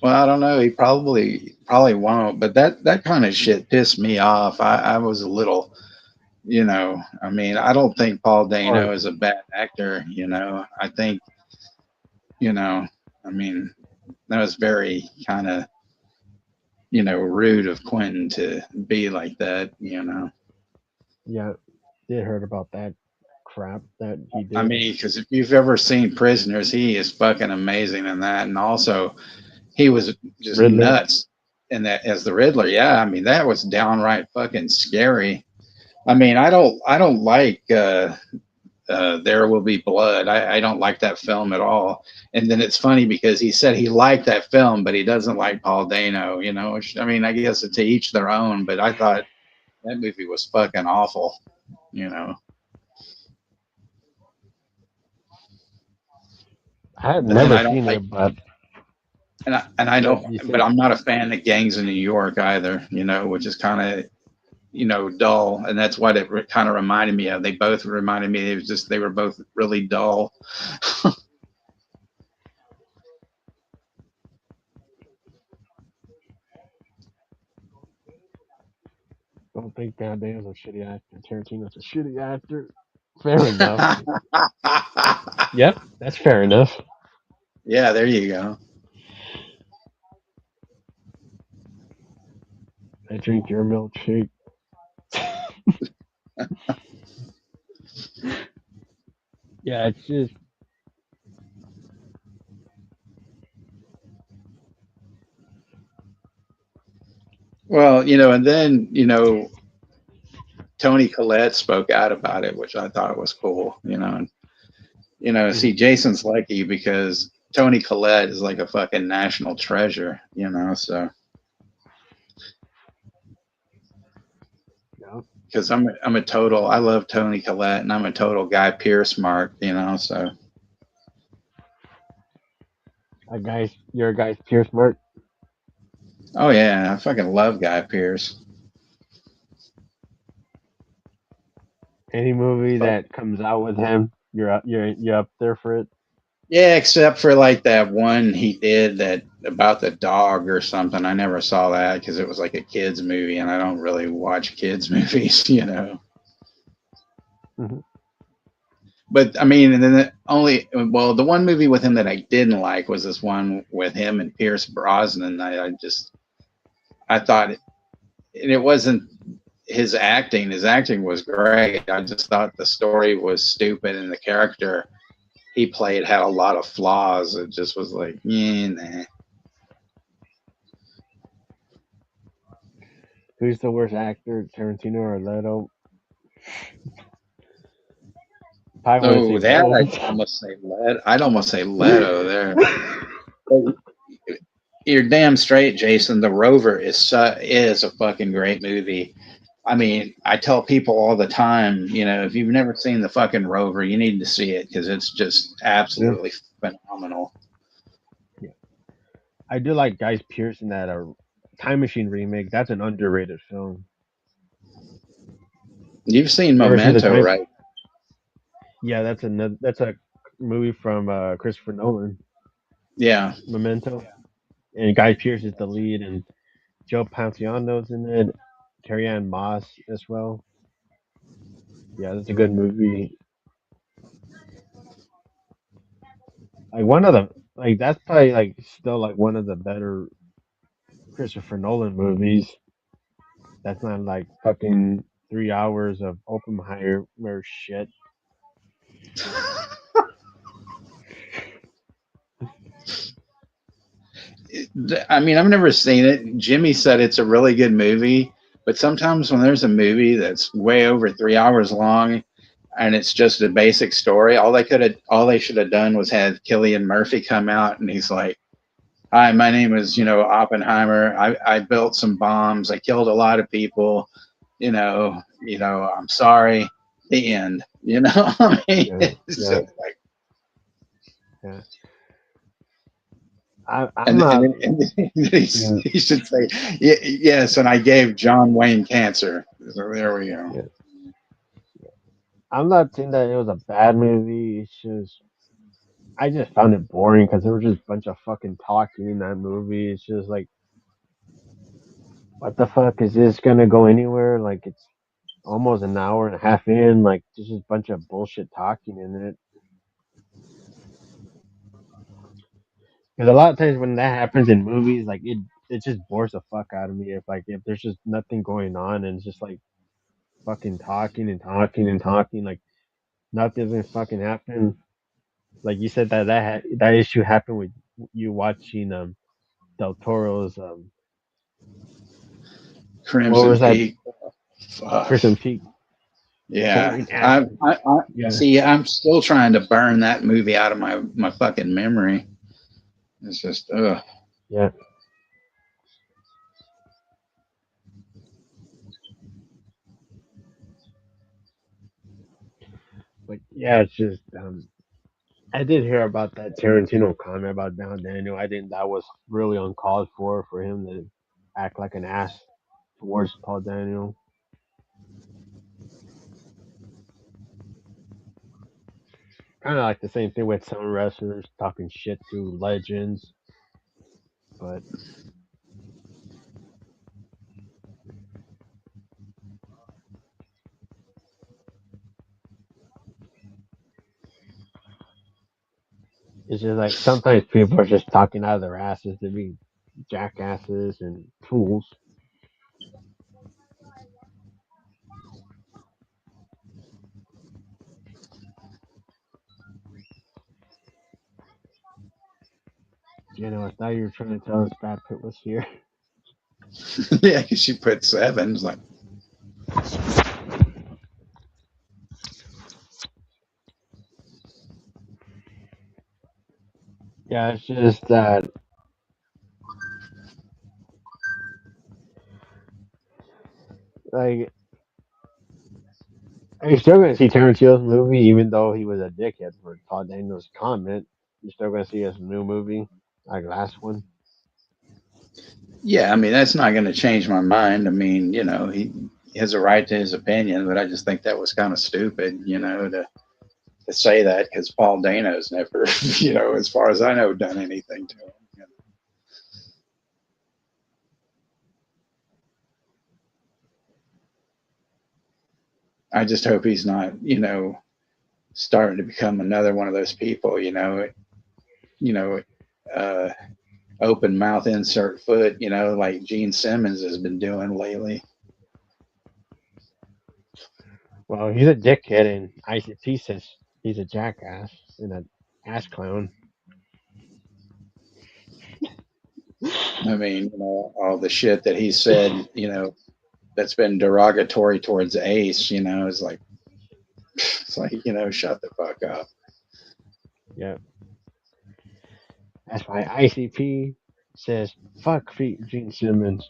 well, I don't know. He probably won't. But that kind of shit pissed me off. I was a little, I mean, I don't think Paul Or Dano is a bad actor. I think, you know, I mean, that was very kind of, rude of Quentin to be like that. yeah, did heard about that crap that he I did. mean, because if you've ever seen Prisoners, he is fucking amazing in that, and also he was just Riddler. nuts in that as the Riddler. Yeah, I mean that was downright fucking scary. I mean, I don't like There Will Be Blood. I don't like that film at all. And then it's funny because he said he liked that film, but he doesn't like Paul Dano. Which, I mean, I guess to each their own. But I thought that movie was fucking awful. You know, I have and then never I don't seen like it, but and I yeah, don't, you but said I'm not a fan of Gangs of New York either. Which is kind of dull, and that's what it kind of reminded me of. They both reminded me. It was just they were both really dull. don't think Van Damme's a shitty actor. Tarantino's a shitty actor. Fair enough. Yep, that's fair enough. Yeah, there you go. I drink your milkshake. Yeah, it's just Well, and then Tony Collette spoke out about it, which I thought was cool. And see, mhm, Jason's lucky because Tony Collette is like a fucking national treasure. So yeah. because I'm a total I love Tony Collette and I'm a total Guy Pearce mark. So A guy's you're a guy's Pierce Mark. oh yeah, I fucking love Guy Pearce. Any movie that comes out with him, you're up there for it. Yeah, except for like that one he did that about the dog or something. I never saw that because it was like a kids movie, and I don't really watch kids movies. Hmm. But I mean, and then the one movie with him that I didn't like was this one with him and Pierce Brosnan. I thought it wasn't his acting. His acting was great. I just thought the story was stupid and the character he played had a lot of flaws. It just was like, yeah, nah. Who's the worst actor, Tarantino or Leto? I want to say Oh, that both. I'd almost say Leto there. But you're damn straight, Jason. The Rover is a fucking great movie. I mean, I tell people all the time, if you've never seen the fucking Rover, you need to see it because it's just Yeah, absolutely phenomenal. yeah. I do like Guy Pearce in that Time Machine remake. That's an underrated film. You've seen You ever seen the Memento, time? right? Yeah, that's a movie from Christopher Nolan, Yeah. Memento, and Guy Pearce is the lead, and Joe Pantoliano's in it, Carrie Ann Moss as well. Yeah, that's a good movie. Like one of the like that's probably like still like one of the better Christopher Nolan movies. That's not like fucking 3 hours of Oppenheimer shit. I mean, I've never seen it. Jimmy said it's a really good movie, but sometimes when there's a movie that's way over 3 hours long and it's just a basic story, all they should have done was had Killian Murphy come out and he's like, "Hi, my name is Oppenheimer. I built some bombs. I killed a lot of people. I'm sorry." The end. I mean, Yeah, it's yeah, just like, yeah. I'm and and not. then, and then he, Yeah, he should say, Yes, and I gave John Wayne cancer." So there we go. yeah. I'm not saying that it was a bad movie. It's just I just found it boring because there was just a bunch of fucking talking in that movie. It's just like, what the fuck is this gonna go anywhere? Like it's almost an hour and a half in. Like there's just a bunch of bullshit talking in it. Because a lot of times when that happens in movies, like it just bores the fuck out of me. If there's just nothing going on and it's just like fucking talking and talking and talking, like nothing's fucking happen. Like you said that issue happened with you watching Del Toro's what Crimson was that, Peak. Fuck. Crimson Peak, Yeah. boring ass. I Yeah, see. I'm still trying to burn that movie out of my fucking memory. It's just, ugh. yeah, but yeah, it's just I did hear about that Tarantino comment about Don Daniel. I think that was really uncalled for him to act like an ass towards Paul Daniel. Kind of like the same thing with some wrestlers talking shit to legends, but it's just like sometimes people are just talking out of their asses to be jackasses and fools. I thought you were trying to tell us Brad Pitt was here. Yeah, 'cause she put seven. It's like, Yeah, it's just that like you're still gonna see Tarantino's movie, even though he was a dickhead for Todd Daniels' comment. You're still gonna see his new movie, like last one. yeah, I mean, that's not going to change my mind. I mean, he has a right to his opinion, but I just think that was kind of stupid, to say that because Paul Dano's never, as far as I know, done anything to him. I just hope he's not, starting to become another one of those people, you know, uh, open mouth, insert foot, like Gene Simmons has been doing lately. Well, he's a dickhead, and ICP says he's a jackass and an ass clown. I mean, all the shit that he said, that's been derogatory towards Ace, is like, it's like, shut the fuck up. Yeah, that's why ICP says fuck Gene Simmons.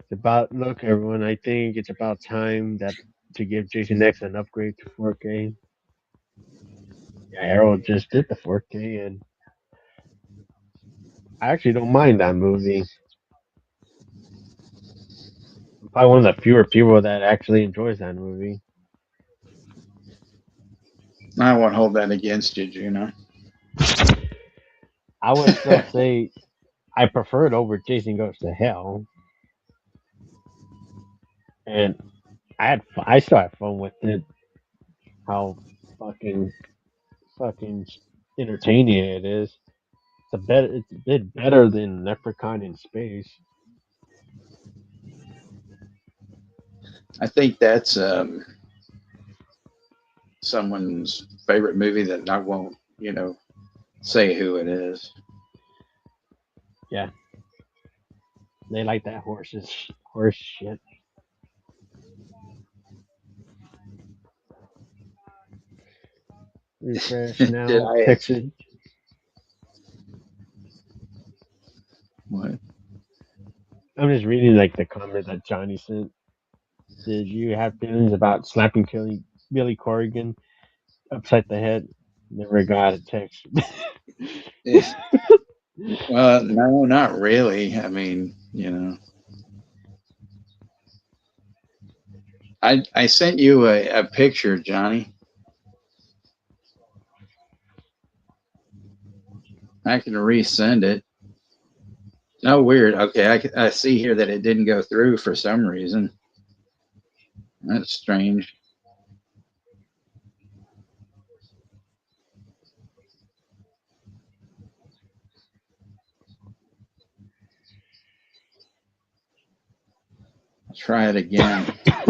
It's about look, everyone. I think it's about time that to give Jason X an upgrade to 4K. Yeah, Arrow just did the 4K, and I actually don't mind that movie. I'm probably one of the fewer people that actually enjoys that movie. I won't hold that against you, Juno. I would still say I prefer it over Chasing Ghosts to Hell, and I still had fun with it. How fucking fucking entertaining it is. It's a bit better than Leprechaun in Space. I think that's someone's favorite movie that I won't, say who it is. Yeah, they like that horse shit. Refresh Did now, I? Pixie. What? I'm just reading like the comment that Johnny sent. Did you have feelings about slapping Billy Corrigan upside the head? Never got a text. Eh, Well, no, not really. I mean, I sent you a picture, Johnny. I can resend it. Oh, weird. Okay, I see here that it didn't go through for some reason. That's strange. I'll try it again. Yeah.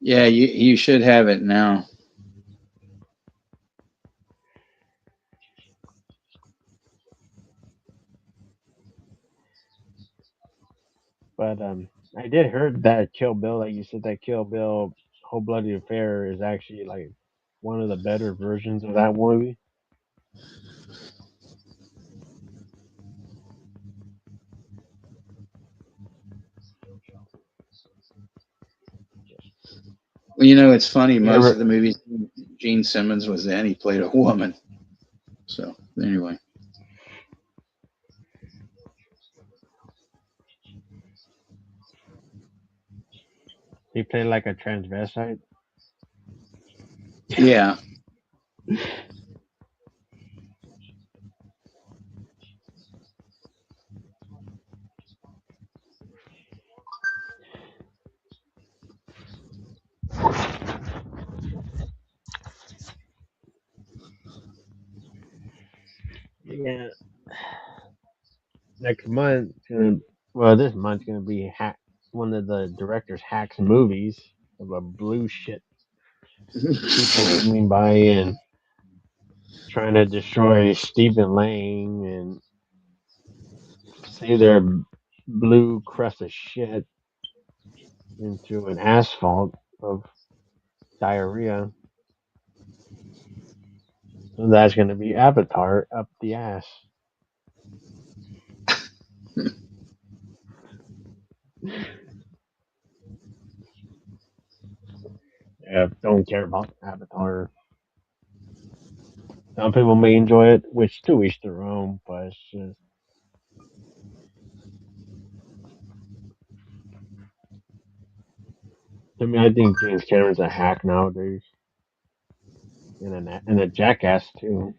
Yeah, you should have it now. But I did heard that Kill Bill, like you said, that Kill Bill Whole Bloody Affair is actually like one of the better versions of that movie. Well, it's funny. You Most ever of the movies Gene Simmons was in, he played a woman. So anyway, he played like a transvestite? yeah, Yeah. Next month, well, this month's gonna be one of the director's hacks movies of a blue shit people coming by and trying to destroy Stephen Lang and see their blue crust of shit into an asphalt of diarrhea. So that's going to be Avatar up the ass. Yeah, don't care about Avatar. Some people may enjoy it, which to each their own, but it's just, I mean, I think James Cameron's a hack nowadays and a jackass too.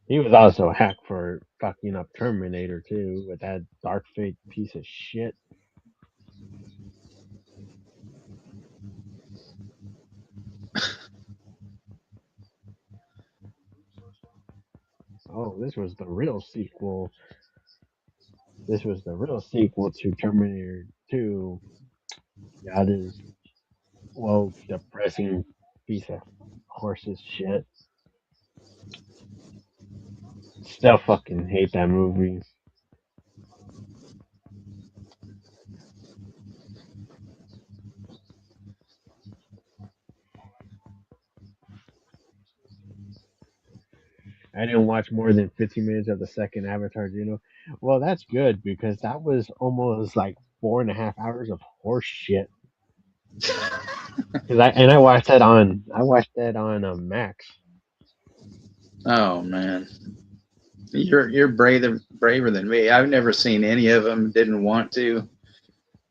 He was also a hack for fucking up Terminator too with that Dark Fate piece of shit. Oh, this was the real sequel. This was the real sequel to Terminator 2. Yeah, this woke, depressing piece of horse's shit. Still fucking hate that movie. I didn't watch more than 15 minutes of the second Avatar. Well, that's good because that was almost like 4.5 hours of horse shit. Cause I watched that on Max. Oh man, you're braver than me. I've never seen any of them. Didn't want to.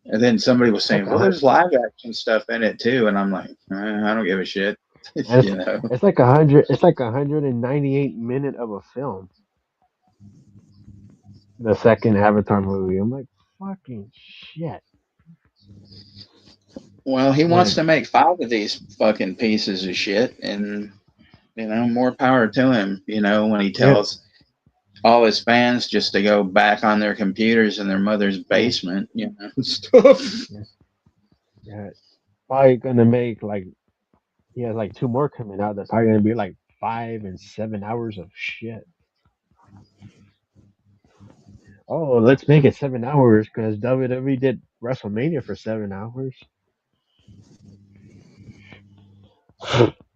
And then somebody was It's like saying, a "Well, hun- there's live action stuff in it too," and I'm like, I don't give a shit. and you know. it's like 100. It's like 198 minute of a film. The second Avatar movie. I'm like, fucking shit. Well, he wants But to make 5 of these fucking pieces of shit, and more power to him. When he yeah, tells all his fans just to go back on their computers in their mother's yeah, basement, stuff. yeah, yeah. Probably gonna make like he has like two more coming out. That's probably gonna be like 5 and 7 hours of shit. Oh, let's make it 7 hours because WWE did WrestleMania for 7 hours.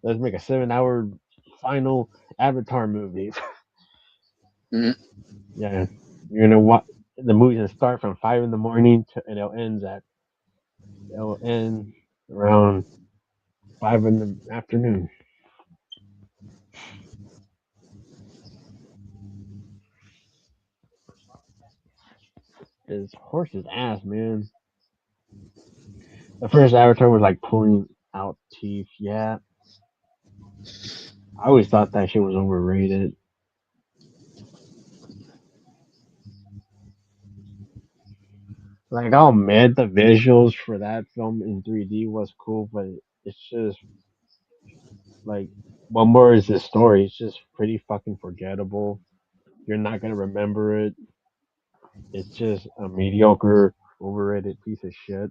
Let's make a 7 hour final Avatar movie. Mm. Yeah, you're gonna what the movie's gonna start from 5 in the morning and it'll end around 5 in the afternoon. His horse's ass, man. The first Avatar was like pulling out teeth. Yeah, I always thought that shit was overrated. Like, I'll admit the visuals for that film in 3D was cool, but it's just like, what more is this story? It's just pretty fucking forgettable. You're not gonna remember it. It's just a mediocre, overrated piece of shit.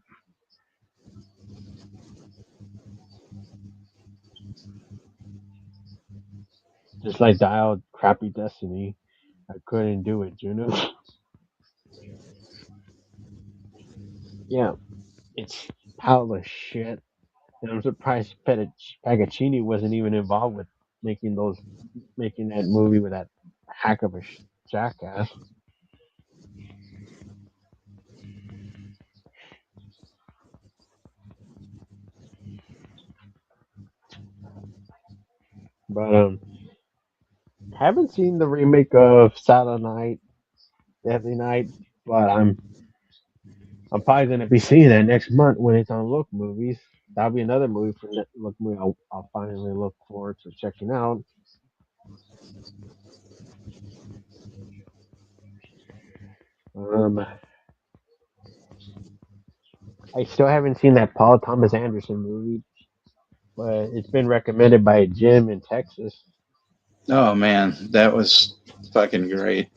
Just like Dial Crappy Destiny. I couldn't do it. Yeah, it's pile of shit. And I'm surprised Pagaccini wasn't even involved with making those, making that movie with that hack of a jackass. But haven't seen the remake of Silent Night, Deadly Night, but I'm probably gonna be seeing that next month when it's on Look Movies. That'll be another movie for Look Movie. I'll finally look forward to checking out. Um, I still haven't seen that Paul Thomas Anderson movie, but it's been recommended by Jim in Texas. Oh man, that was fucking great.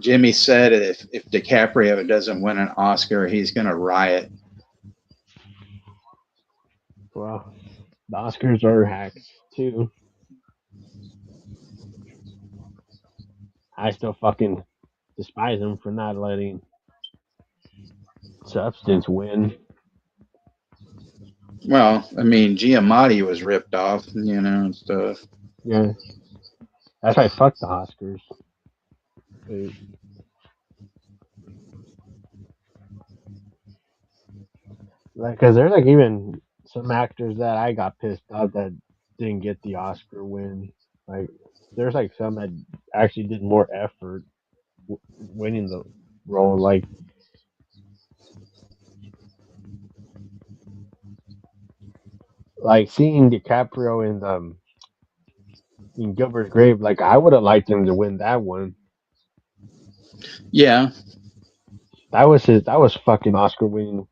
Jimmy said if DiCaprio doesn't win an Oscar, he's gonna riot. Well, the Oscars are hacks too. I still fucking despise him for not letting Substance win. Well, I mean, Giamatti was ripped off, and stuff. Yeah, that's why fuck the Oscars. Uh, Like, cause there's like even some actors that I got pissed off that didn't get the Oscar win. Like, there's like some that actually did more effort winning the role. Like seeing DiCaprio in Gilbert's Grave. Like, I would have liked him to win that one. Yeah, That was his. That was fucking Oscar winning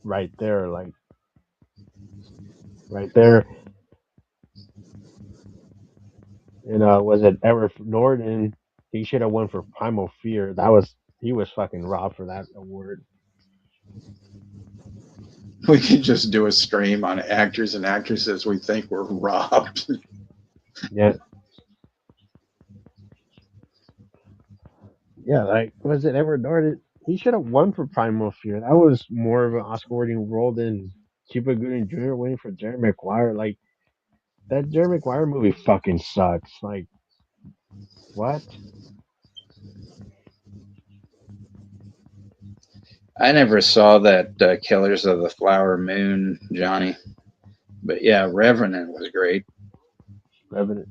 right there. Like right there. And was it Everett Norton? He should have won for Primal Fear. He was fucking robbed for that award. we could just do a stream on actors and actresses we think were robbed. Yeah, yeah. Like, was it Everett Norton? He should have won for Primal Fear. That was more of an Oscar winning role than Cuba Gooding Jr. waiting for Jerry Maguire. Like that Jerry Maguire movie fucking sucks. Like what? I never saw that Killers of the Flower Moon, Johnny. But yeah, Revenant was great. Revenant.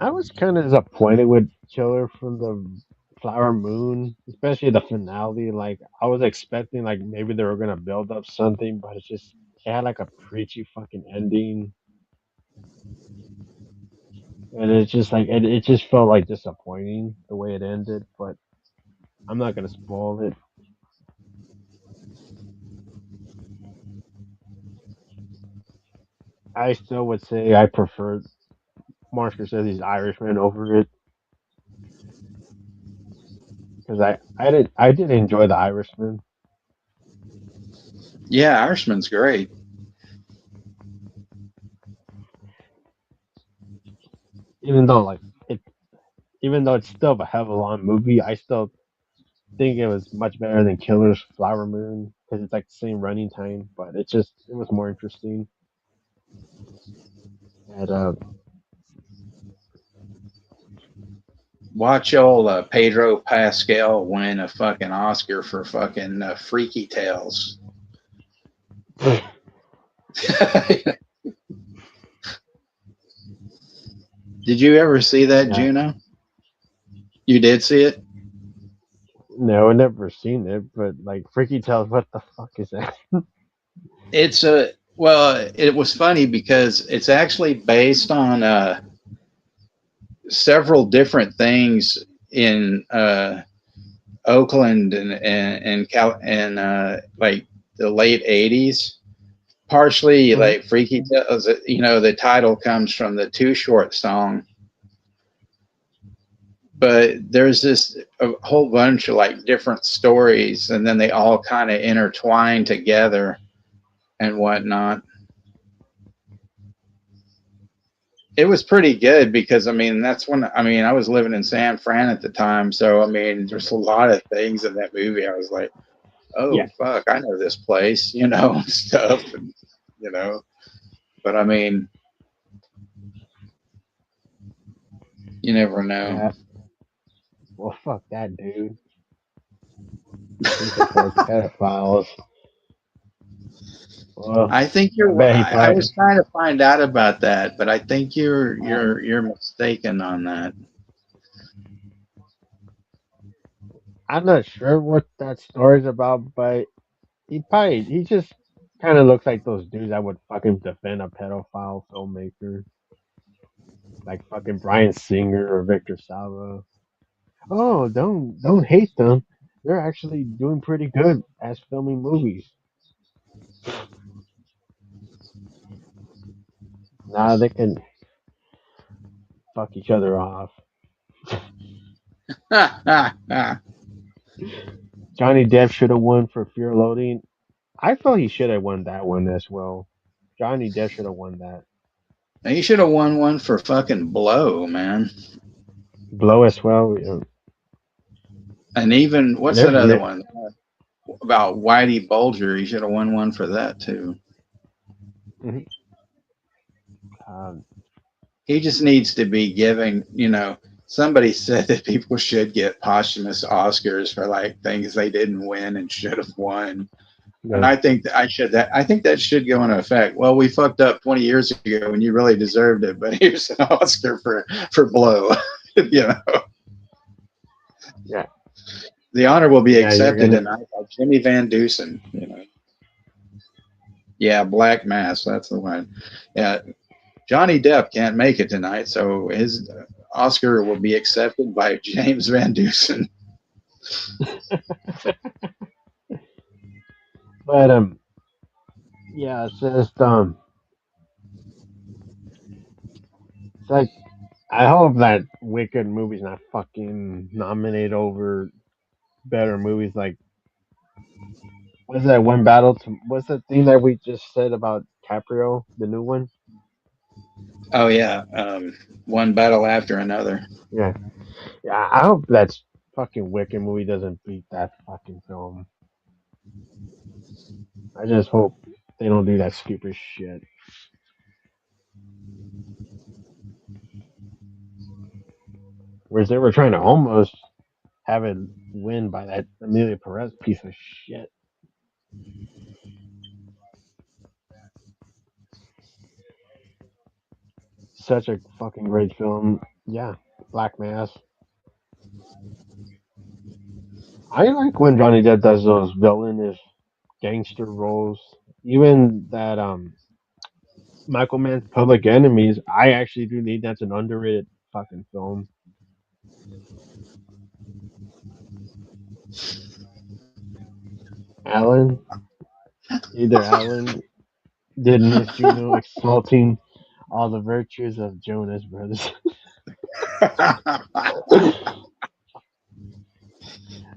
I was kind of disappointed with Killer from the Flower Moon, especially the finale. Like I was expecting like maybe they were gonna build up something, but it's just it had like a preachy fucking ending, and it's just like it just felt like disappointing the way it ended. But I'm not gonna spoil it. I still would say I prefer Martin Scorsese's Irishman over it because I did enjoy the Irishman, Yeah, Irishman's great. even though like it even though it's still a hell of a long movie. I still think it was much better than Killer's Flower Moon because it's like the same running time, but it was more interesting. And Watch old Pedro Pascal win a fucking Oscar for fucking Freaky Tales. Did you ever see that, yeah, Juno? You did see it? no, I never seen it, but like Freaky Tales, what the fuck is that? It's a well, it was funny because it's actually based on several different things in Oakland and like the late '80s. Partially Mhm. like Freaky Tales, the title comes from the Too Short song, but there's this a whole bunch of like different stories, and then they all kind of intertwine together and whatnot. It was pretty good because that's when I was living in San Fran at the time, so there's a lot of things in that movie. I was like, Yeah, oh fuck, I know this place, and stuff, and you know. But you never know. yeah. Well, fuck that dude. He supports pedophiles. Well, I think I bet he I probably. was trying to find out about that, but I think Uh, you're mistaken on that. I'm not sure what that story's about, but he just kind of looks like those dudes that would fucking defend a pedophile filmmaker, like fucking Brian Singer or Victor Salva. Oh, don't hate them. They're actually doing pretty good as filming movies. Now they can fuck each other off. Johnny Depp should have won for Fear Loading. I felt he should have won that one as well. Johnny Depp should have won that. You should have won one for fucking Blow, man. Blow as well. And even what's There's that other lit. one about Whitey Bulger? You should have won one for that too. Mhm. Um, He just needs to be giving. Somebody said that people should get posthumous Oscars for like things they didn't win and should have won. And yeah, I think I think that should go into effect. Well, we fucked up 20 years ago and you really deserved it, but here's an Oscar for Blow. you know, yeah, the honor will be yeah. You're accepted gonna. tonight by Jimmy Van Dusen. Yeah, Black Mass, that's the one. Yeah, Johnny Depp can't make it tonight, so his Oscar will be accepted by James Van Dusen. But yeah. It's like I hope that Wicked movie's not fucking nominated over better movies. Like, what's that one battle? What's the thing that we just said about Caprio, the new one? Oh yeah, one battle after another. Yeah, yeah. I hope that fucking Wicked movie doesn't beat that fucking film. I just hope. they don't do that stupid shit. Whereas they were trying to almost have it win by that Amelia Perez piece of shit. Such a fucking great film. Yeah, Black Mass. I like when Johnny Depp does those villainous gangster roles. Even that Michael Mann's Public Enemies. I actually do think that's an underrated fucking film. Alan, either Alan did Miss Juno exalting all the virtues of Jonas Brothers.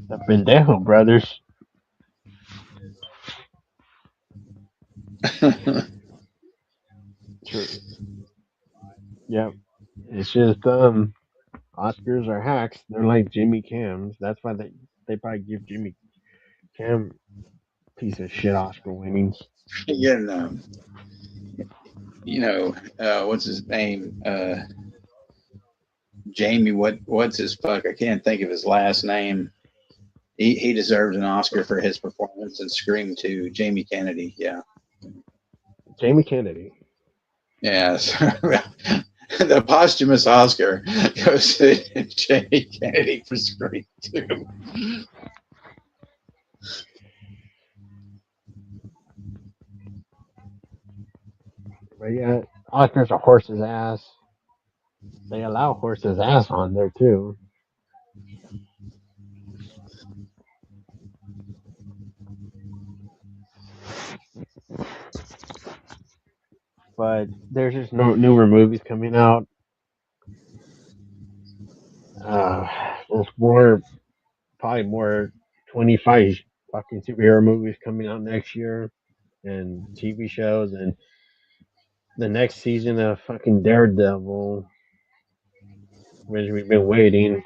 The Pendejo Brothers. True. Yep. It's just Oscars are hacks. They're like Jimmy Cams. That's why they probably give Jimmy Cam piece of shit Oscar winnings. Again, what's his name? Jamie, what's his fuck? I can't think of his last name. He deserved an Oscar for his performance in Scream 2. Jamie Kennedy, yeah. Jamie Kennedy. Yeah. So, the posthumous Oscar goes to Jamie Kennedy for Scream 2. But yeah, Oscars are horse's ass. They allow horse's ass on there too. But there's just no newer movies coming out. Uh, there's more, probably more 25 fucking superhero movies coming out next year, and TV shows, and the next season of fucking Daredevil, which we've been waiting.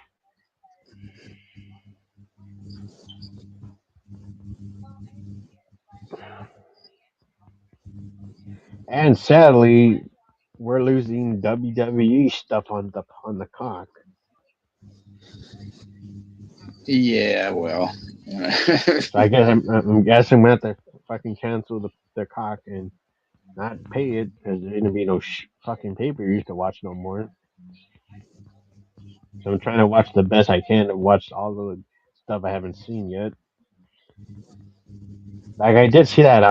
And sadly, we're losing WWE stuff on the cock. Yeah, well. So I guess I'm guessing we have to fucking cancel the cock and not pay it because there's gonna be no fucking pay per views to watch no more. So I'm trying to watch the best I can to watch all the stuff I haven't seen yet. Like I did see that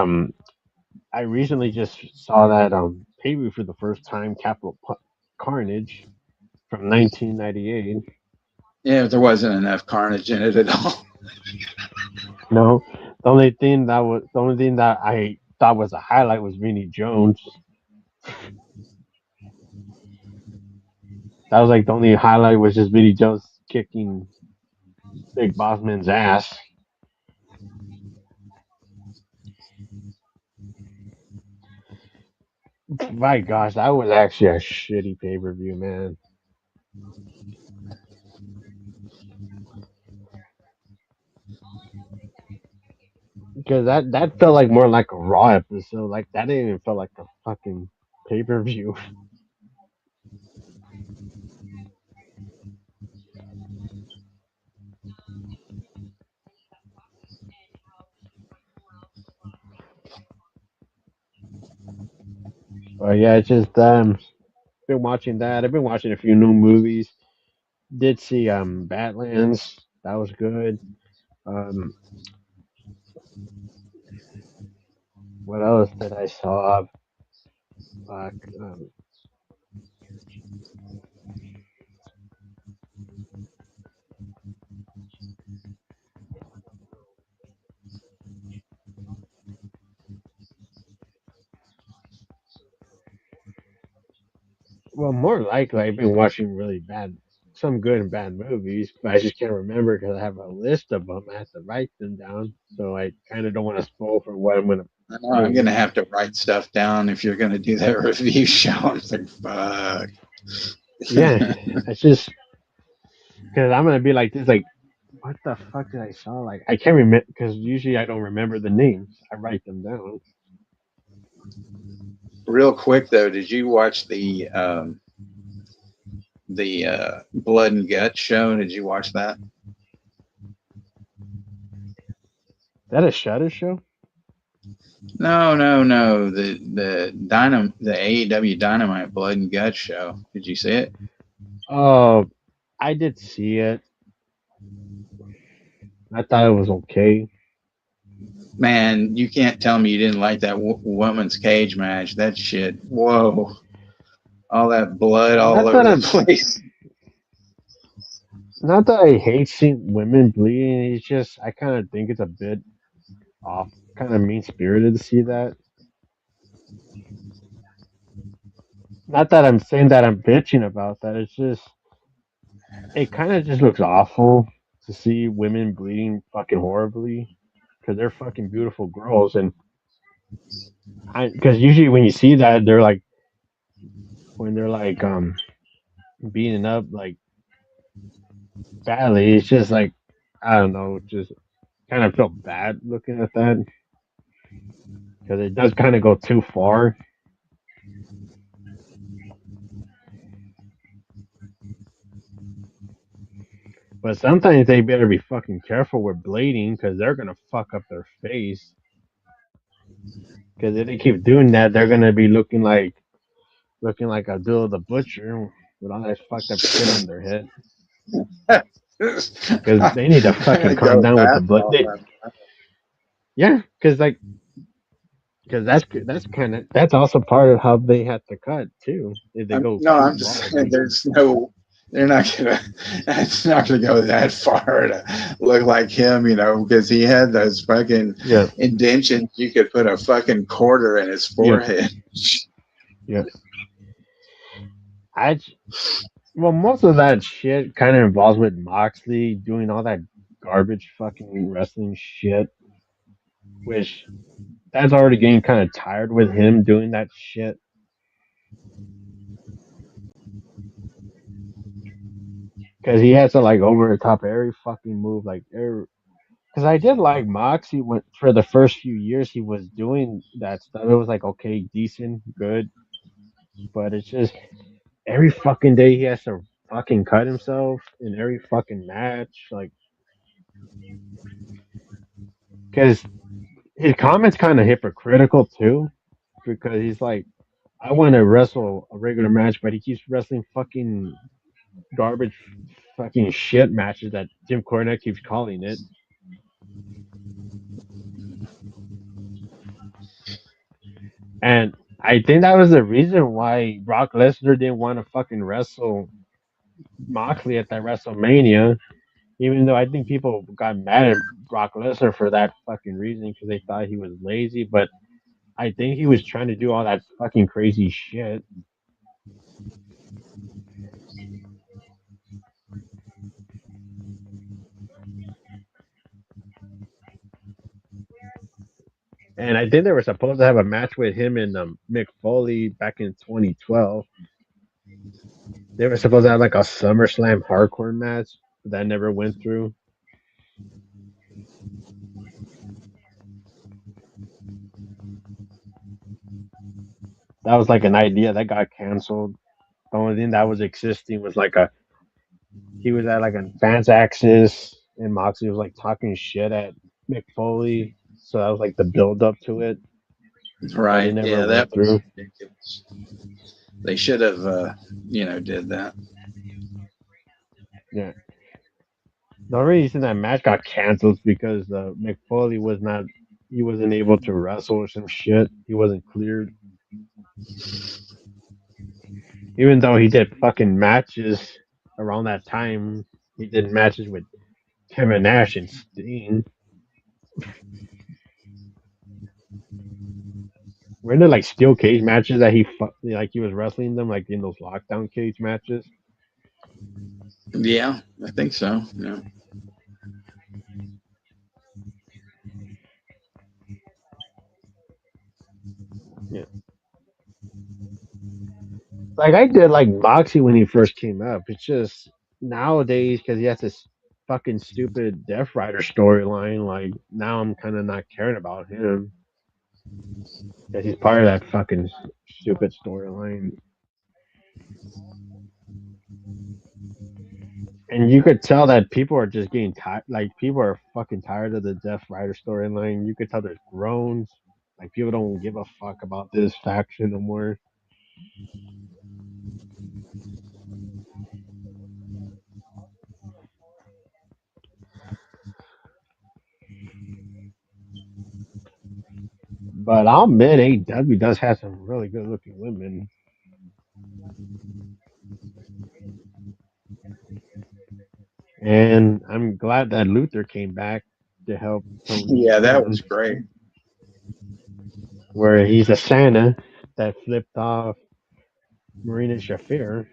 I recently just saw that pay per view for the first time, Carnage from 1998. Yeah, there wasn't enough carnage in it at all. No, the only thing that I thought was a highlight was Vinnie Jones. That was like the only highlight was just Vinnie Jones kicking Big Boss Man's ass. My gosh, that was actually a shitty pay per view, man. Because that felt like more like a Raw episode. Like that didn't even feel like a fucking pay per view. But yeah, it's just been watching that. I've been watching a few new movies. Did see Badlands. That was good. Um, what else did I saw? Fuck. Well, more likely I've been watching really bad, some good and bad movies, but I just can't remember because I have a list of them. I have to write them down, so I kind of don't want to spoil for what I'm gonna I'm really gonna watch. have to write stuff down if you're gonna do that review show. I'm like, fuck. Yeah, it's just because I'm gonna be like this, like what the fuck did I saw? Like I can't remember because usually I don't remember the names. I write them down. Real quick though, did you watch the Blood and Guts show? Did you watch that? That a Shutter show? No, no, no. The AEW Dynamite Blood and Guts show. Did you see it? Oh, I did see it. I thought it was okay. Man, you can't tell me you didn't like that woman's cage match. That shit. Whoa. All that blood all Not over that the I'm place. not that I hate seeing women bleeding. It's just I kind of think it's a bit off, kind of mean spirited to see that. Not that I'm saying that I'm bitching about that. It's just it kind of just looks awful to see women bleeding fucking horribly because they're fucking beautiful girls, and I because usually when you see that they're like when they're like beating up like badly, it's just like I don't know, just kind of felt bad looking at that because it does kind of go too far. But sometimes they better be fucking careful with blading because they're gonna fuck up their face. Because if they keep doing that, they're gonna be looking like Abdullah the Butcher with all that fucked up shit on their head. Because I'm they need to not fucking gonna calm go down with the that blood. far. Yeah, because that's kind of that's also part of how they have to cut too. If they go No, too I'm just far, saying like there's no. They're not gonna. It's not gonna go that far to look like him, because he had those fucking yeah, indentions. You could put a fucking quarter in his yeah, forehead. yeah. I well, most of that shit kind of involves with Moxley doing all that garbage fucking wrestling shit, which that's already getting kind of tired with him doing that shit because he has to like over the top every fucking move, like every. Because I did like Moxley when for the first few years he was doing that stuff. It was like okay, decent, good, but it's just every fucking day he has to fucking cut himself in every fucking match, like because his comments kind of hypocritical too, because he's like, I want to wrestle a regular match, but he keeps wrestling fucking garbage, fucking shit matches that Jim Cornette keeps calling it. And I think that was the reason why Brock Lesnar didn't want to fucking wrestle Moxley at that WrestleMania, even though I think people got mad at Brock Lesnar for that fucking reason because they thought he was lazy. But I think he was trying to do all that fucking crazy shit. And I think they were supposed to have a match with him and Mick Foley back in 2012. They were supposed to have like a SummerSlam hardcore match, but that never went through. That was like an idea that got canceled. The only thing that was existing was like a he was at like a fans axis and Moxley was like talking shit at Mick Foley. So that was like the build up to it, but it Right? never Yeah, went that was through. ridiculous. They should have, did that. Yeah. The only reason that match got canceled is because Mick Foley was not he wasn't able to wrestle or some shit. He wasn't cleared. Even though he did fucking matches around that time, he did matches with Kevin Nash and Sting. Were there like steel cage matches that like he was wrestling them like in those lockdown cage matches? Yeah, I think so. Yeah. Yeah, like I did like Moxie when he first came up. It's just nowadays because he has this fucking stupid Death Rider storyline. Like now I'm kind of not caring about him. Because he's part of that fucking stupid storyline. And you could tell that people are just getting tired. Like people are fucking tired of the Death Rider storyline. You could tell there's groans. Like people don't give a fuck about this faction no more. But I'll admit, AEW does have some really good looking women, and I'm glad that Luther came back to help Tony Yeah, that Storm, was great. where he's a Santa that flipped off Marina Shafir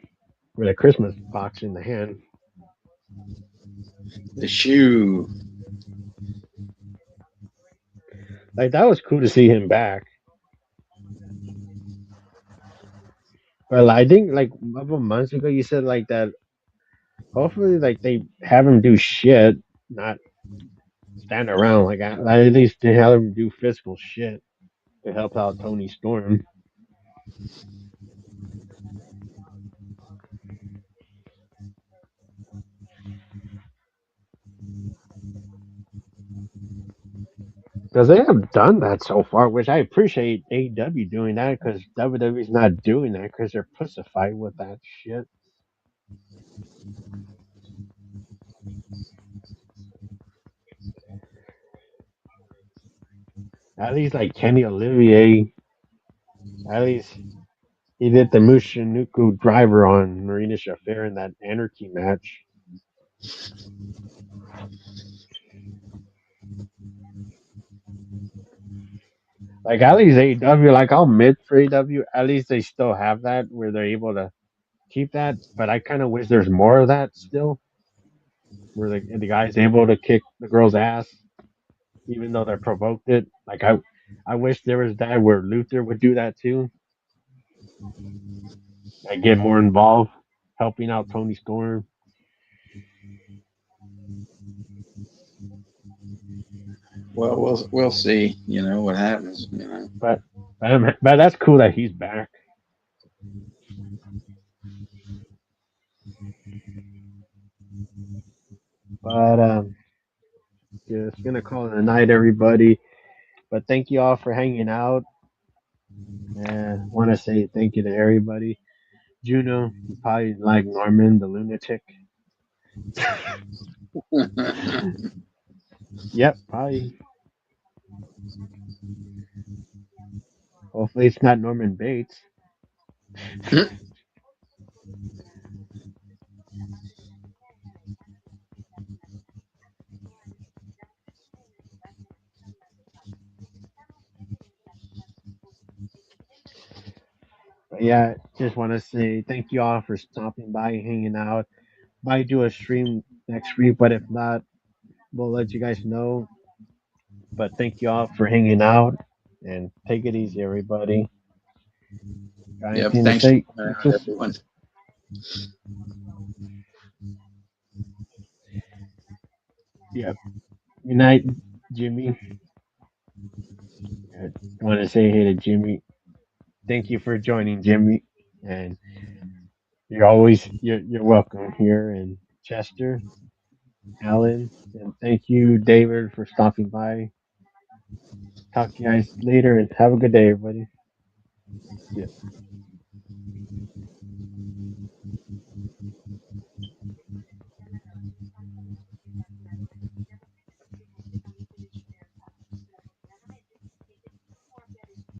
with a Christmas box in the hand. The shoe. Like that was cool to see him back. But like, I think like a couple months ago, you said like that. Hopefully, like they have him do shit, not stand around. Like at least they have him do physical shit to help out Tony Storm. Because they have done that so far, which I appreciate AEW doing that because WWE's not doing that because they're pussified with that shit. At least like Kenny Olivier, at least he did the Mushinuku driver on Marina Shafir in that Anarchy match. Like at least AEW, like I'll admit for AEW, at least they still have that where they're able to keep that. But I kind of wish there's more of that still, where the guy's able to kick the girl's ass even though they provoked it. Like I wish there was that where Luther would do that too. Like get more involved, helping out Tony Storm. Well, we'll see. You know what happens. You know. But that's cool that he's back. But just gonna call it a night, everybody. But thank you all for hanging out, and want to say thank you to everybody. Juno, you probably like Norman the lunatic. Yep, probably. Hopefully it's not Norman Bates. But yeah, just want to say thank you all for stopping by, hanging out. Might do a stream next week, but if not, we'll let you guys know. But thank you all for hanging out and take it easy, everybody. Got Yep. anything to Thanks for say, coming out, Peaches? everyone. Yeah. Good night, Jimmy. I want to say hey to Jimmy. Thank you for joining, Jimmy. And you're welcome here. And Chester, Alan, and thank you, David, for stopping by. Talk to you guys later and have a good day, everybody. Yeah.